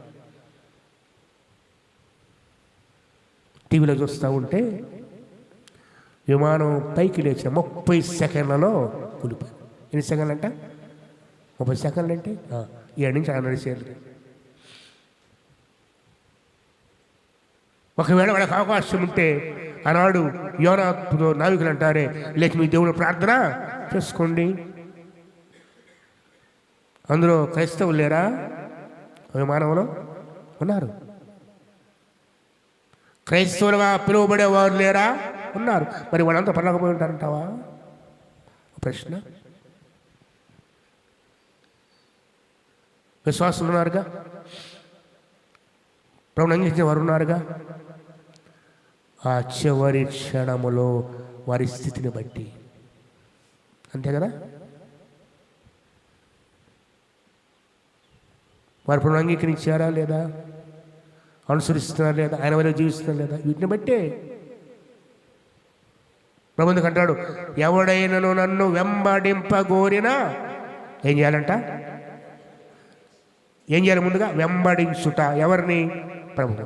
టీవీలో చూస్తూ ఉంటే విమానం పైకి లేచిన 30 సెకండ్లలో కూలిపోయింది. ఎన్ని సెకండ్లు అంట? 30 సెకండ్లు అంటే 7 నుంచి 6 నడిచేది. ఒకవేళ వాళ్ళకి అవకాశం ఉంటే ఆనాడు యోనాతో నావికులు అంటారే, లేక మీ దేవుడు ప్రార్థన చేసుకోండి. అందులో క్రైస్తవులు లేరా? విమానంలో ఉన్నారు. క్రైస్తవులుగా పిలువబడేవారు లేరా? ఉన్నారు. మరి వాళ్ళంతా పడలేకపోయి ఉంటారంటావా? ప్రశ్న. విశ్వాసులు ఉన్నారుగా, ప్రభువుని అంగీకరించిన వారు ఉన్నారుగా. ఆ చివరి క్షణములో వారి స్థితిని బట్టి, అంతే కదా, వారు ప్రభువుని అంగీకరించారా లేదా, అనుసరిస్తున్నారా లేదా, ఆయన వల్ల జీవిస్తున్నారా లేదా, వీటిని బట్టే ప్రభువుకి అంటాడు, ఎవడైనను నన్ను వెంబడింపగోరినా ఏం చేయాలంట? ఏం చేయాలి? ముందుగా వెంబడించుట. ఎవరిని? ప్రభువు.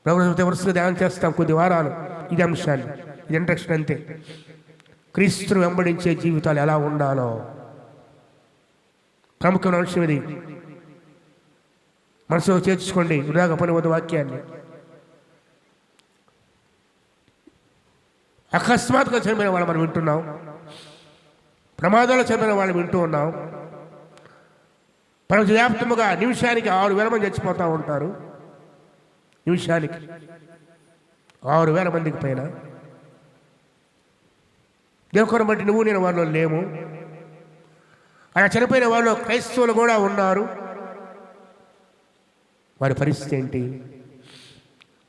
ప్రభుత్వ వరుసగా ధ్యానం చేస్తాం కొద్ది వారాలు ఇది అంశాన్ని, ఇది ఇంట్రక్షన్ అంతే. క్రీస్తును వెంబడించే జీవితాలు ఎలా ఉండాలో ప్రముఖమైన అంశం ఇది. మనసులో చేర్చుకోండి. వృధాగా పనివద్దు వాక్యాన్ని. అకస్మాత్తుగా చనిపోయిన వాళ్ళు మనం వింటున్నాం, ప్రమాదాలు చనిపోయిన వాళ్ళు వింటూ ఉన్నాం. ప్రపంచవ్యాప్తముగా నిమిషానికి 6,000 మంది చచ్చిపోతూ ఉంటారు. నిమిషానికి 6,000 మందికి పైన. దేవుని బట్టి నువ్వు నేను వాళ్ళు లేము. అలా చనిపోయిన వాళ్ళు క్రైస్తవులు కూడా ఉన్నారు. వారి పరిస్థితి ఏంటి?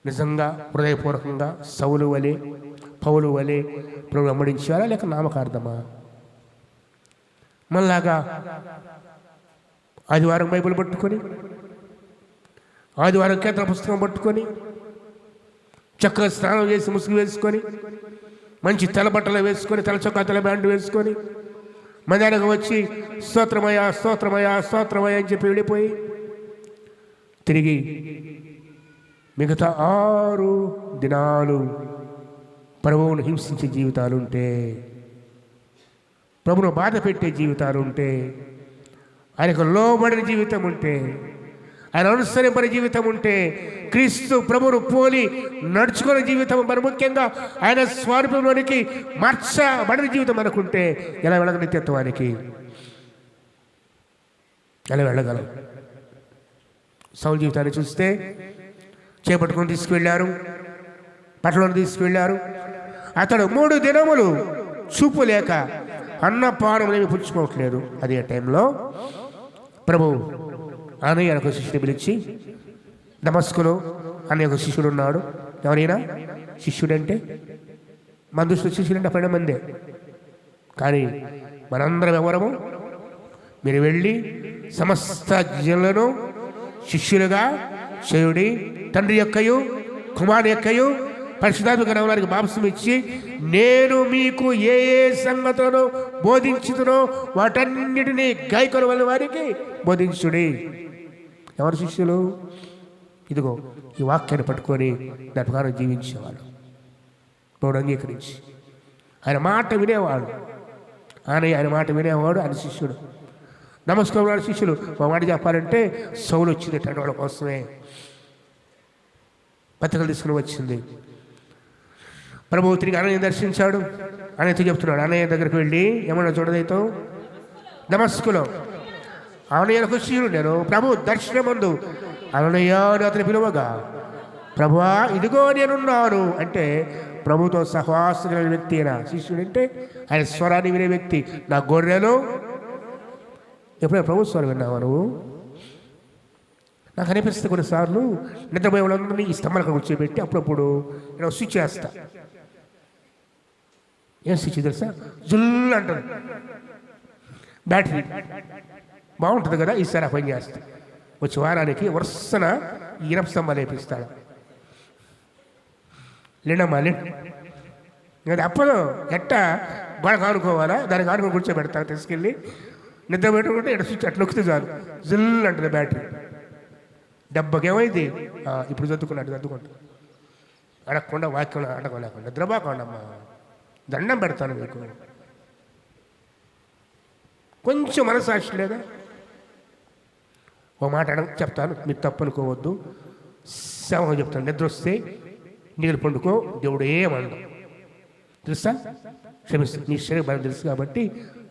నిజంగా హృదయపూర్వకంగా సౌలు వలె పౌలు వలె ప్రభు వెంబడించారా, లేక నామకార్థమా? మనలాగా ఆదివారం బైబిల్ పట్టుకొని, ఆదివారం కీర్తన పుస్తకం పట్టుకొని, చక్కగా స్నానం చేసి ముసుగు వేసుకొని, మంచి తెల్ల బట్టలు వేసుకొని, తెల్ల చొక్కా తెల్ల బ్యాండ్ వేసుకొని, మధ్యాహ్నం వచ్చి స్తోత్రమయ్యా స్తోత్రమయ్యా స్తోత్రమయ్యా అని చెప్పి వెళ్ళిపోయి తిరిగి మిగతా 6 దినాలు ప్రభువును హింసించే జీవితాలుంటే, ప్రభువును బాధ పెట్టే జీవితాలుంటే, ఆయనకు లోబడిన జీవితం ఉంటే, ఆయన అనుసరింపని జీవితం ఉంటే, క్రీస్తు ప్రభువును పోలి నడుచుకునే జీవితం, మరి ముఖ్యంగా ఆయన స్వరూపంలోనికి మార్చబడిన జీవితం అనుకుంటే ఎలా వెళ్ళగల నిత్యత్వానికి? ఎలా వెళ్ళగలం? సౌలు జీవితాన్ని చూస్తే చేపట్టుకొని తీసుకువెళ్ళారు, పట్టణంలో తీసుకువెళ్ళారు. అతడు 3 దినములు చూపు లేక అన్నపానములేమి పుచ్చుకోవట్లేదు. అదే టైంలో ప్రభు అన్నయ్య ఒక శిష్యుని పిలిచి, దమస్కులో అన్నయ్య ఒక శిష్యుడు ఉన్నాడు. ఎవరైనా శిష్యుడంటే మన దృష్టిలో శిష్యుడంటే 12 మందే. కానీ మనందరం ఎవరము? మీరు వెళ్ళి సమస్త జనులను శిష్యులుగా చేయుడి, తండ్రి యొక్కయు కుమారుని యొక్కయు పరిశుద్ధాత్మ నామమున బాప్తిసం ఇచ్చి నేను మీకు ఏ ఏ సంగతులను బోధించుతునో వాటన్నిటినీ గైకొనవలెను వారికి బోధించుడి. ఎవరు శిష్యులు? ఇదిగో ఈ వాక్యాన్ని పట్టుకొని దాని ప్రకారం జీవించేవాడు, దేవుడు అంగీకరించి ఆయన మాట వినేవాడు. ఆయన మాట వినేవాడు, ఆయన శిష్యుడు. నమస్కారం శిష్యులు ఒక మాట చెప్పాలంటే సౌలు వచ్చింది వాళ్ళ కోసమే పత్రికలు తీసుకుని వచ్చింది. ప్రభువు తిరిగి అన్నయ్య దర్శించాడు. అన్నయ్యతో చెప్తున్నాడు, అన్నయ్య దగ్గరికి వెళ్ళి ఏమన్నా చూడదైతే దమస్కులో అన్నయ్యకు శిష్యుడు నేను ప్రభు దర్శనం ముందు అన్నయ్య అతని పిలువగా ప్రభువా ఇదిగో నేనున్నాను అంటే ప్రభుతో సహవాసం కలిగిన వ్యక్తి అయినా శిష్యుడు అంటే ఆయన స్వరాన్ని వినే వ్యక్తి. నా గొర్రెలు ఎప్పుడైనా ప్రభు స్వరం విన్నావా నువ్వు? నాకు అనిపిస్తే కొన్నిసార్లు నిద్రపోయే వాళ్ళందరినీ ఈ స్తంభాలకు కూర్చోబెట్టి అప్పుడప్పుడు నేను స్విచ్ చేస్తా. ఏం స్విచ్ తెలుసా? జుల్లు అంటారు, బ్యాటరీ బాగుంటుంది కదా, ఈసారి ఆ పని చేస్తా. వచ్చే వారానికి వరుసన ఇనప స్తంభాలు వేపిస్తాడు. లేనమ్మా అది అప్పదు ఎట్ట గోడకు ఆనుకోవాలా, దానికి ఆనుకొని కూర్చోబెడతా తీసుకెళ్ళి నిద్ర పెట్టుకుంటే ఇక్కడ స్విచ్ అట్లా నొక్కితే చాలు జిల్ అంటుంది బ్యాటరీ. దెబ్బకేమైంది ఇప్పుడు చదువుకుంటా అడగకుండా వాక్యం అడగలేకుండా నిద్రపోకండమ్మా, దండం పెడతాను మీకు. కొంచెం మనసాక్షి లేదా? ఓ మాట చెప్తాను, మీరు తప్పు అనుకోవద్దు. సేవగా చెప్తాను, నిద్ర వస్తే నీళ్ళు పండుకో, దేవుడు ఏమన్నా తెలుసా, క్షమిస్తుంది. నీ శరీరం బాగా తెలుసు కాబట్టి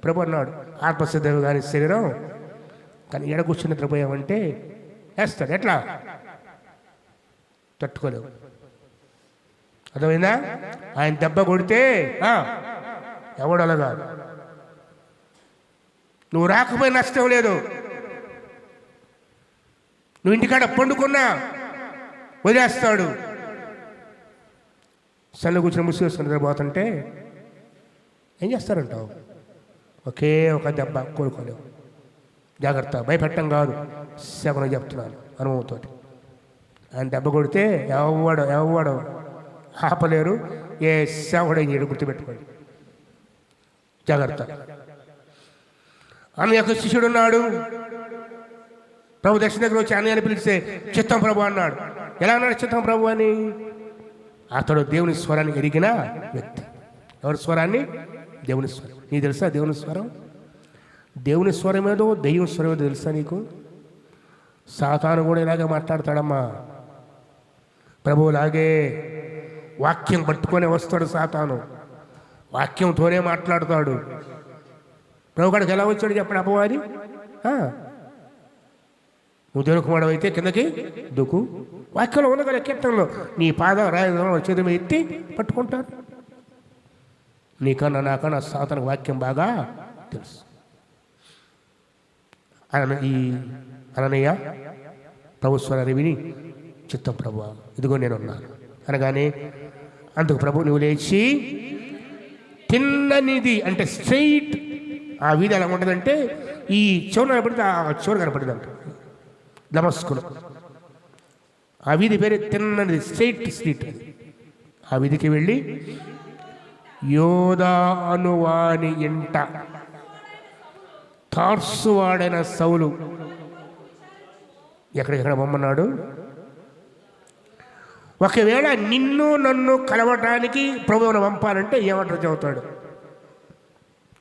ప్రభు అన్నాడు ఆత్మసిద్ధం కానీ శరీరం కానీ ఎడ కూర్చొని నిద్రపోయామంటే వేస్తాడు. ఎట్లా తట్టుకోలేవు, అర్థమైందా? ఆయన దెబ్బ కొడితే ఎవడలగా నువ్వు రాకపోయినా నష్టం లేదు. నువ్వు ఇంటికాడ పండుకున్నా వదిలేస్తాడు. సన్న కూర్చొని ముసి వేసుకుని నిద్రపోతుంటే ఏం చేస్తారంటావు? ఒకే ఒక దెబ్బ కోరుకోలేవు. జాగ్రత్త, భయపెట్టం కాదు, సేవను చెప్తున్నాను అనుభవంతో. ఆయన దెబ్బ కొడితే ఎవడు ఆపలేరు, ఏ సేవడు ఏం చేయడు, గుర్తుపెట్టుకోండి. జాగ్రత్త. అన్న యొక్క శిష్యుడు ఉన్నాడు. ప్రభు దర్శన దగ్గర వచ్చి అన్నయ్యని పిలిస్తే చిత్తం ప్రభు అన్నాడు. ఎలా అన్నాడు చిత్తం ప్రభు అని? అతడు దేవుని స్వరాన్ని ఎరిగిన వ్యక్తి. ఎవరి స్వరాన్ని? దేవుని స్వరం. నీకు తెలుసా దేవుని స్వరం? దేవుని స్వరం ఏదో దెయ్యం స్వరం ఏదో తెలుసా నీకు? సాతాను కూడా ఇలాగే మాట్లాడతాడమ్మా. ప్రభువులాగే వాక్యం పట్టుకొని వస్తాడు సాతాను, వాక్యంతోనే మాట్లాడతాడు. ప్రభు కాడికి ఎలా వచ్చాడు చెప్పండి అపవాది? నువ్వు దేవుని కుమారుడు అయితే కిందకి దుక్కు, వాక్యంలో ఉన్న కదా కీర్తనలో నీ పాదం రాయడం చేతి మీద ఎత్తి పట్టుకుంటారు. నీకన్నా నాకన్నా సాతాను వాక్యం బాగా తెలుసు. ఈ అననయ్య ప్రభు స్వరాన్ని విని చిత్తం ప్రభు ఇదిగో నేను ఉన్నాను అనగానే అందుకు ప్రభు నువ్వు లేచి తిన్ననిది అంటే స్ట్రైట్ ఆ వీధి ఎలా ఉంటుందంటే ఈ చోరు కనపడితే ఆ చోరు కనపడింది అంట దమస్కులో. ఆ వీధి పేరు తిన్ననిది, స్ట్రైట్ స్ట్రీట్. అది ఆ వీధికి వెళ్ళి యోధా అనువాని ఇంట తార్సువాడైన సౌలు ఎక్కడెక్కడ బొమ్మన్నాడు. ఒకవేళ నిన్ను నన్ను కలవటానికి ప్రభువును పంపాలంటే ఏమంటారు చెబుతాడు.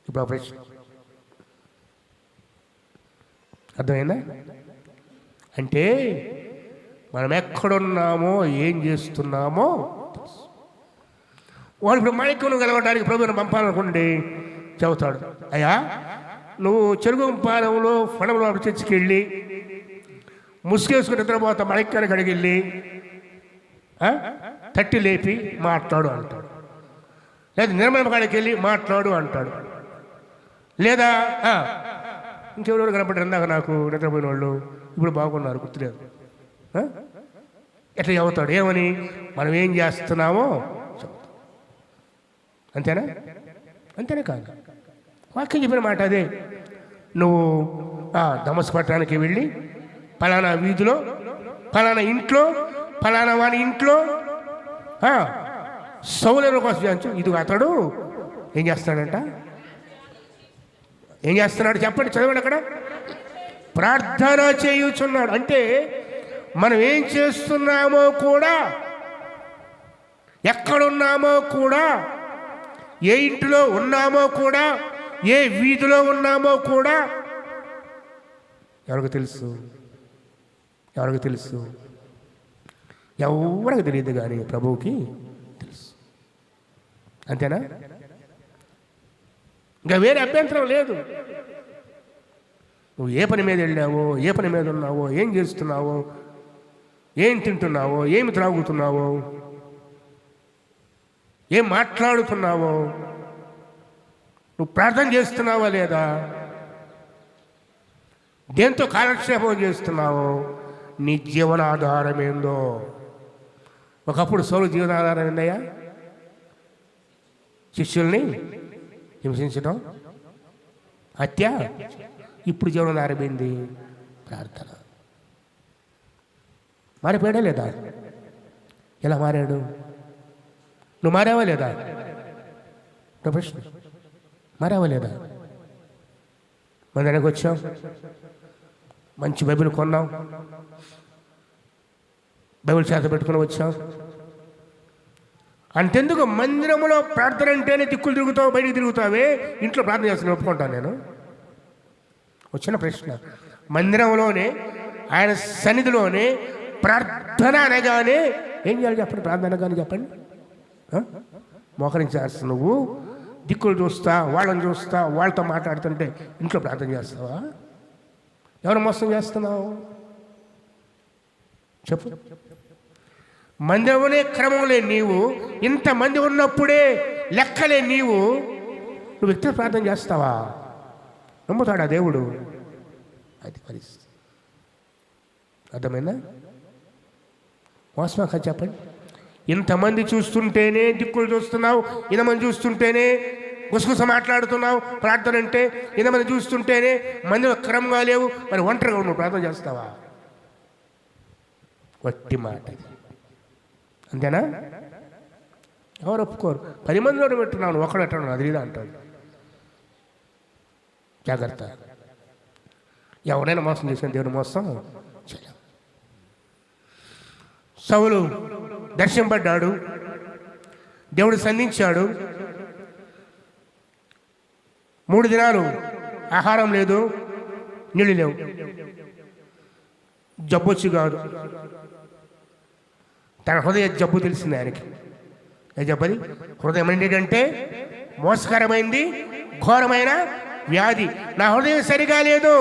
ఇప్పుడు ప్రశ్న అర్థమైందా? అంటే మనం ఎక్కడున్నామో ఏం చేస్తున్నామో వాడు ఇప్పుడు మైకును కలవడానికి ప్రభువును పంపాలనుకోండి చెబుతాడు. అయ్యా నువ్వు చెరుగు పాలెంలో ఫణంలో చర్చికి వెళ్ళి ముసుగేసుకుని నిద్రపోతా మైకానికి అడిగిళ్ళి తట్టి లేపి మాట్లాడు అంటాడు. లేదా నిర్మల కాడికి వెళ్ళి మాట్లాడు అంటాడు. లేదా ఇంకెవరెవరు కనపడ్డారు ఇందాక నాకు నిద్రపోయిన వాళ్ళు ఇప్పుడు బాగున్నారు గుర్తులేదు. ఎట్లా చెబుతాడు? ఏమని? మనం ఏం చేస్తున్నామో అంతేనా? అంతేనే కాదు, వాక్యం చెప్పిన మాట అదే. నువ్వు దమస్కు పట్టణానికి వెళ్ళి ఫలానా వీధిలో ఫలానా ఇంట్లో ఫలానా వాని ఇంట్లో సౌలు కోసం చేయించు. ఇది అతడు ఏం చేస్తాడంట? ఏం చేస్తున్నాడు చెప్పండి, చదవండి. అక్కడ ప్రార్థన చేయుచున్నాడు. అంటే మనం ఏం చేస్తున్నామో కూడా, ఎక్కడున్నామో కూడా, ఏ ఇంటిలో ఉన్నామో కూడా, ఏ వీధిలో ఉన్నామో కూడా ఎవరికి తెలుసు? ఎవరికి తెలుసు? ఎవరికి తెలియదు, కానీ ప్రభువుకి తెలుసు. అంతేనా? ఇంకా వేరే అభ్యంతరం లేదు. నువ్వు ఏ పని మీద వెళ్ళావో, ఏ పని మీద ఉన్నావో, ఏం చేస్తున్నావో, ఏం తింటున్నావో, ఏమి త్రాగుతున్నావో, ఏం మాట్లాడుతున్నావో, నువ్వు ప్రార్థన చేస్తున్నావా లేదా, దేంతో కాలక్షేపం చేస్తున్నావో, నీ జీవనాధారం ఏందో. ఒకప్పుడు సౌలు జీవనాధారం ఏందయ్యా? శిష్యుల్ని హింసించడం, హత్య. ఇప్పుడు జీవనాధారం ఏంది? ప్రార్థన. మారిపోయాడా లేదా? ఎలా మారాడు? నువ్వు మారావా లేదా? ప్రశ్న, మారావా లేదా? మన దగ్గరకు వచ్చాం, మంచి బైబిల్ కొన్నాం, బైబిల్ చేత పెట్టుకుని వచ్చాం. అంతెందుకు మందిరంలో ప్రార్థన అంటేనే దిక్కులు తిరుగుతావు, బయటికి తిరుగుతావే, ఇంట్లో ప్రార్థన చేస్తాను ఒప్పుకుంటాను నేను. వచ్చిన ప్రశ్న, మందిరంలోనే ఆయన సన్నిధిలోనే ప్రార్థన అనగానే ఏం చేయాలి చెప్పండి? ప్రార్థన అనగానే చెప్పండి, మోకరించాల్సి. నువ్వు దిక్కులు చూస్తా, వాళ్ళని చూస్తా, వాళ్ళతో మాట్లాడుతుంటే ఇంట్లో ప్రార్థన చేస్తావా? ఎవరు మోసం చేస్తున్నావు చెప్పు? మందిరమునే క్రమంలో నీవు, ఇంతమంది ఉన్నప్పుడే లెక్కలే నీవు వ్యక్తిగత ప్రార్థన చేస్తావా? నమ్ముతాడా దేవుడు? అది పరిస్థితి. అర్థమైందా? మోసమా కదా చెప్పండి? ఇంతమంది చూస్తుంటేనే దిక్కులు చూస్తున్నావు, ఇంతమంది చూస్తుంటేనే గుసగుస మాట్లాడుతున్నావు. ప్రార్థన అంటే ఇంతమంది చూస్తుంటేనే మందిలో క్రమంగా లేవు, మరి ఒంటరిగా నువ్వు ప్రార్థన చేస్తావా? వట్టి మాట. అంతేనా? ఎవరు ఒప్పుకోరు. 10 మందిలో పెట్టున్నాను, ఒకడు అంటాడు అది లేదా అంటాడు. జాగ్రత్త. ఎవరైనా మోసం చేసిన దేవుడు మోసం చేయలేం. సౌలు దర్శింపడ్డాడు, దేవుడు సంధించాడు. 3 దినాలు ఆహారం లేదు, నీళ్ళు లేవు. జబ్బొచ్చి కాదు, తన హృదయ జబ్బు తెలిసింది ఆయనకి. ఏ జబ్బది? హృదయం ఏంటంటే మోసకరమైంది, ఘోరమైన వ్యాధి. నా హృదయం సరిగా లేదు,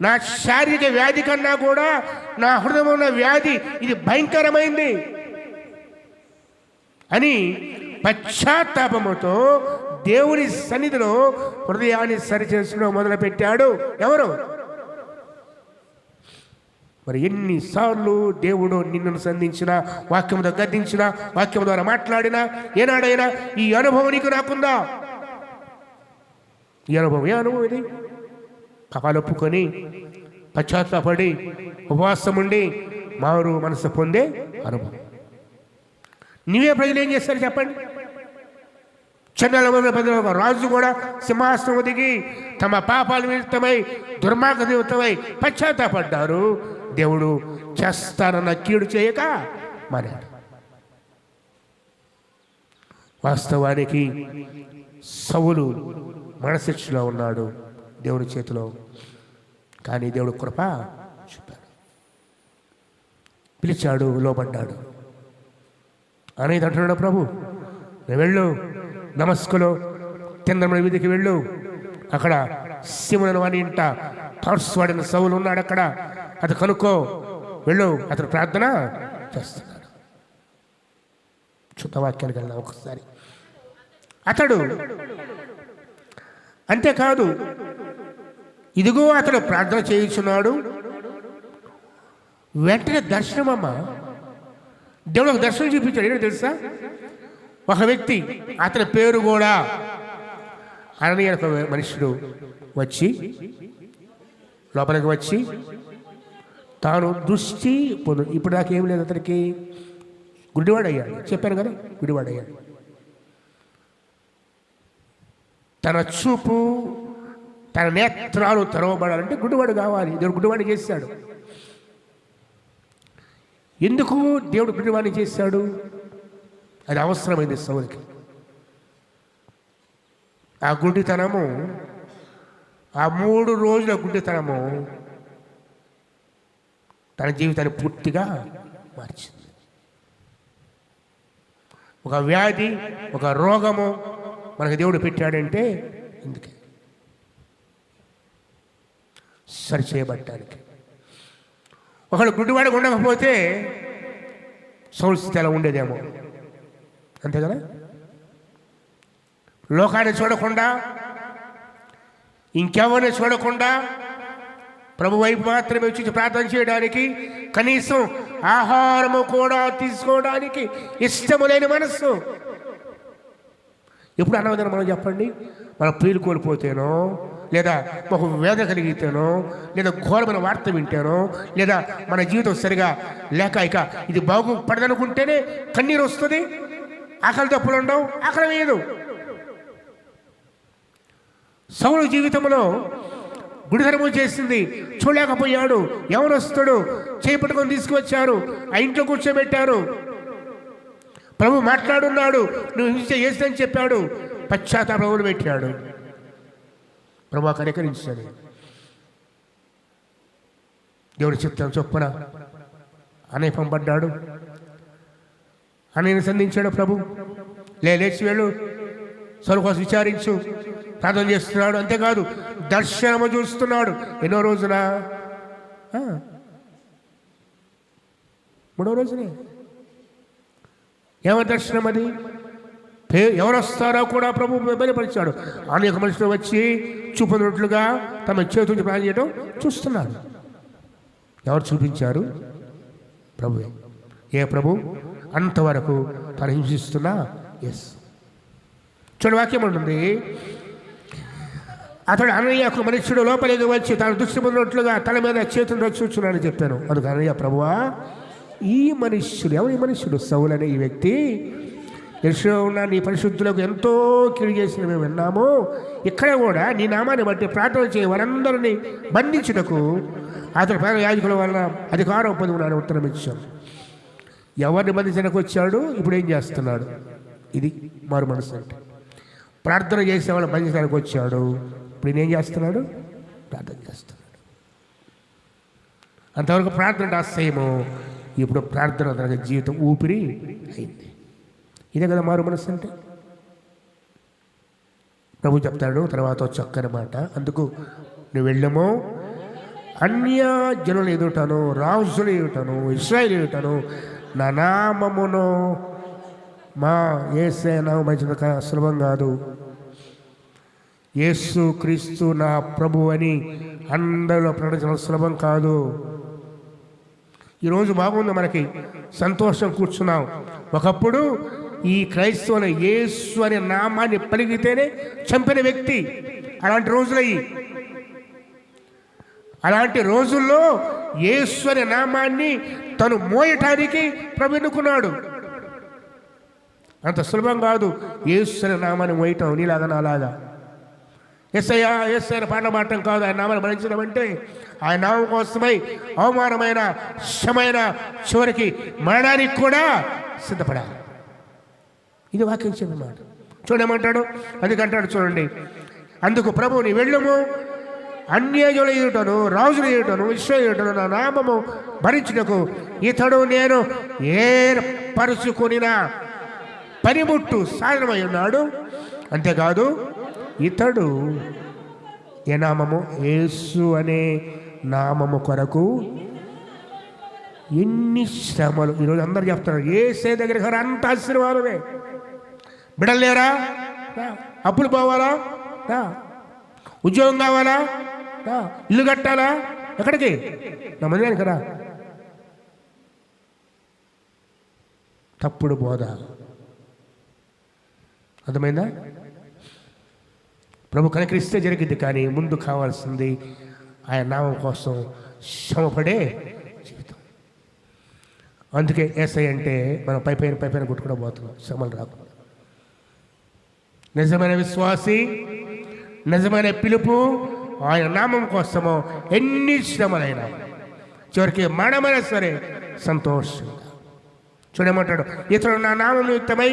నా శారీరక వ్యాధి కన్నా కూడా నా హృదయం ఉన్న వ్యాధి ఇది భయంకరమైంది అని పశ్చాత్తాపముతో దేవుని సన్నిధిలో హృదయాన్ని సరిచేసడం మొదలుపెట్టాడు. ఎవరు? మరి ఎన్నిసార్లు దేవుడు నిన్ను సంధించినా, వాక్యంతో గద్దించినా, వాక్యం ద్వారా మాట్లాడినా, ఏనాడైనా ఈ అనుభవం నీకు నాకుందా? ఈ అనుభవం, ఏ అనుభవం ఇది? పాపాలు ఒప్పుకొని పశ్చాత్తాపడి ఉపవాసం ఉండి మారు మనసు పొందే అనుభవం. నీవే ప్రజలు ఏం చేస్తారు చెప్పండి? చంద్ర రాజు కూడా సింహాసనం దిగి తమ పాపాల నిమిత్తమై, దుర్మార్గ నిమిత్తమై పశ్చాత్తాపడ్డారు. దేవుడు చేస్తానన్న కీడు చేయక మారాడు. వాస్తవానికి సౌలు మరణశిక్షలో ఉన్నాడు దేవుడి చేతిలో, కానీ దేవుడు కృప చూపాడు, పిలిచాడు, లోబడ్డాడు. అనేది అంటున్నాడు ప్రభు, నువ్వు వెళ్ళు, దమస్కులో చంద్రమణ వీధికి వెళ్ళు, అక్కడ సిమోను వాని ఇంట తార్సు వాడిన సౌలు ఉన్నాడు, అక్కడ అది కనుక్కో, వెళ్ళు, అతను ప్రార్థన చేస్తున్నాడు. చుట్ట వాక్యానికి వెళ్దాం ఒకసారి. అతడు అంతేకాదు, ఇదిగో అతడు ప్రార్థన చేయించున్నాడు. వెంటనే దర్శనమమ్మ, దేవుడు ఒక దర్శనం చూపించాడు. ఏంటో తెలుసా? ఒక వ్యక్తి, అతని పేరు కూడా అననీయ ఒక మనుషుడు వచ్చి లోపలికి వచ్చి తాను దృష్టి ఇప్పుడు నాకేం లేదు, అతనికి గుడ్డివాడయ్యాడు. చెప్పాను కదా, గుడ్డివాడయ్యాడు. తన చూపు, తన నేత్రాలు తెరవబడాలంటే గుడ్డివాడు కావాలి. దేవుడు గుడ్డివాడిని చేశాడు. ఎందుకు దేవుడు గుడ్డివాడిని చేశాడు? అది అవసరమైంది సౌలుకి. ఆ గుడ్డితనము, ఆ 3 రోజుల గుడ్డితనము తన జీవితాన్ని పూర్తిగా మార్చింది. ఒక వ్యాధి, ఒక రోగము మనకు దేవుడు పెట్టాడంటే ఎందుకే? సరిచేయబట్టడానికి. ఒకడు గుడ్డివాడిగా ఉండకపోతే సౌలు స్థితి ఎలా ఉండేదేమో, అంతే కదా. లోకాన్ని చూడకుండా, ఇంకెవరిని చూడకుండా ప్రభు వైపు మాత్రమే వచ్చి ప్రార్థన చేయడానికి, కనీసం ఆహారము కూడా తీసుకోవడానికి ఇష్టము లేని మనస్సు. ఎప్పుడు అన్నవదని మనం చెప్పండి. మన ప్రియులు కోల్పోతేనో, లేదా ఒక వేద కలిగితేనో, లేదా ఘోరమైన వార్త వింటేనో, లేదా మన జీవితం సరిగా లేక ఇక ఇది బాగుపడదనుకుంటేనే కన్నీరు వస్తుంది. ఆకలి తప్పులు ఉండవు, ఆకలి వేయదు. సౌలు జీవితంలో గుడిధర్మం చేసింది, చూడలేకపోయాడు. ఎవరు వస్తాడు? చేపట్టుకొని తీసుకువచ్చారు, ఆ ఇంట్లో కూర్చోబెట్టారు. ప్రభు మాట్లాడున్నాడు, నువ్వు హింస చేస్తని చెప్పాడు. పశ్చాత్తాపములు పెట్టాడు. ప్రభు కనికరించాడు. దేవుడి చిత్తం చొప్పున అనే పంపడ్డాడు. అనేని సంధించాడు ప్రభు. లేచి వెళ్ళు, సౌలు కోసం విచారించు, ప్రార్థన చేస్తున్నాడు. అంతేకాదు దర్శనము చూస్తున్నాడు. ఎన్నో రోజున? 3వ రోజునే. ఏమో దర్శనం అది? ఎవరు వస్తారో కూడా ప్రభు బయలుపరిచాడు. అనేక మనుషులు వచ్చి చూపునట్లుగా తమ చేతులు ప్రార్థన చేయడం చూస్తున్నారు. ఎవరు చూపించారు? ప్రభువే. ఏ ప్రభు? అంతవరకు తను హింసిస్తున్నా. ఎస్, చూడు వాక్యం ఉంటుంది. అతడు అననీయ ఒక మనుష్యుడు లోపలికి వచ్చి తాను దృష్టి పొందినట్లుగా తల మీద చేతులు రక్షించున్నాడని చెప్పాను. అందుకు అననీయ, ప్రభువా, ఈ మనుష్యుడు ఎవరు? ఈ మనుష్యుడు సౌలు అనే ఈ వ్యక్తి యెరూషలేములో ఉన్న నీ పరిశుద్ధులకు ఎంతో కీడు చేసిన మేము విన్నాము. ఇక్కడ కూడా నీ నామాన్ని బట్టి ప్రార్థన చేయ వారందరినీ బంధించుటకు అతడు ప్రధాన యాజకుల వలన అధికారం పొంది ఉన్నాడని ఉత్తరం ఇచ్చాం. ఎవరిని బంధించడానికి వచ్చాడు? ఇప్పుడు ఏం చేస్తున్నాడు? ఇది మారు మనసు అంటే. ప్రార్థన చేసేవాళ్ళు బంధించడానికి వచ్చాడు. ఇప్పుడు ఈయన ఏం చేస్తున్నాడు? ప్రార్థన చేస్తున్నాడు. అంతవరకు ప్రార్థన అసహ్యము, ఇప్పుడు ప్రార్థన తన జీవితం ఊపిరి అయింది. ఇదే కదా మారు మనసు అంటే. ప్రభు చెప్తాడు తర్వాత చక్కని మాట. అందుకు నువ్వు వెళ్ళమో అన్య జనులు ఎదుటను, రాజులు ఎదుటను, ఇశ్రాయేలు ఎదుటను నా నామమును, మా యేసే నామం మంచిది సులభం కాదు. యేసు క్రీస్తు నా ప్రభు అని అందరిలో ప్రకటించడం సులభం కాదు. ఈరోజు బాగుంది, మనకి సంతోషం, కూర్చున్నాం. ఒకప్పుడు ఈ క్రైస్తవుల యేసు అనే నామాన్ని పలికితేనే చంపిన వ్యక్తి. అలాంటి రోజులయ్యి. అలాంటి రోజుల్లో యేసు అనే నామాన్ని తను మోయటానికి ప్రభు ఎన్నుకున్నాడు. అంత సులభం కాదు యేసు అనే నామాన్ని మోయటం. నీలాగా నాలాగా యేసయ్యా యేసయ్య పాట పాడటం కాదు. ఆయన నామాన్ని భరించడం అంటే ఆయన నామం కోసమై అవమానమైన, శ్రమైన, చివరికి మరణానికి కూడా సిద్ధపడాలి. ఇది వాక్యం చెప్పమాట. చూడమంటాడు. అందుకంటాడు చూడండి. అందుకు ప్రభు నీ వెళ్ళము అన్యజనులు ఎదుటను, రాజులు ఎదుటను, ఇశ్రాయేలు ఎదుటను నా నామము భరించుటకు ఇతడు నేను ఏర్పరుచుకొనిన పనిముట్టు సాధనమై ఉన్నాడు. అంతేకాదు ఇతడు ఏ నామము? యేసు అనే నామము కొరకు ఎన్ని శ్రమలు. ఈరోజు అందరు చెప్తున్నారు యేసే దగ్గరికి రా, అంత ఆశీర్వాదమే. బిడ్డలు లేరా? అప్పులు పోవాలా? ఉద్యోగం కావాలా? ఇల్లు కట్టాలా? ఎక్కడికి? నా మందిరానికి రా. తప్పుడు బోధ. అర్థమైందా? ప్రభు కనికరిస్తే జరిగింది, కానీ ముందు కావాల్సింది ఆయన నామం కోసం శ్రమపడే జీవితం. అందుకే యేసయ్య అంటే మనం పై పైన కొట్టుకుంటూ పోతున్నాం, శ్రమలు రాకుండా. నిజమైన విశ్వాసి, నిజమైన పిలుపు ఆయన నామం కోసము ఎన్ని శ్రమలైనా, చివరికి మరణమైనా సరే సంతోషంగా చూడమంటాడు. ఇతడు నా నామం నిమిత్తమై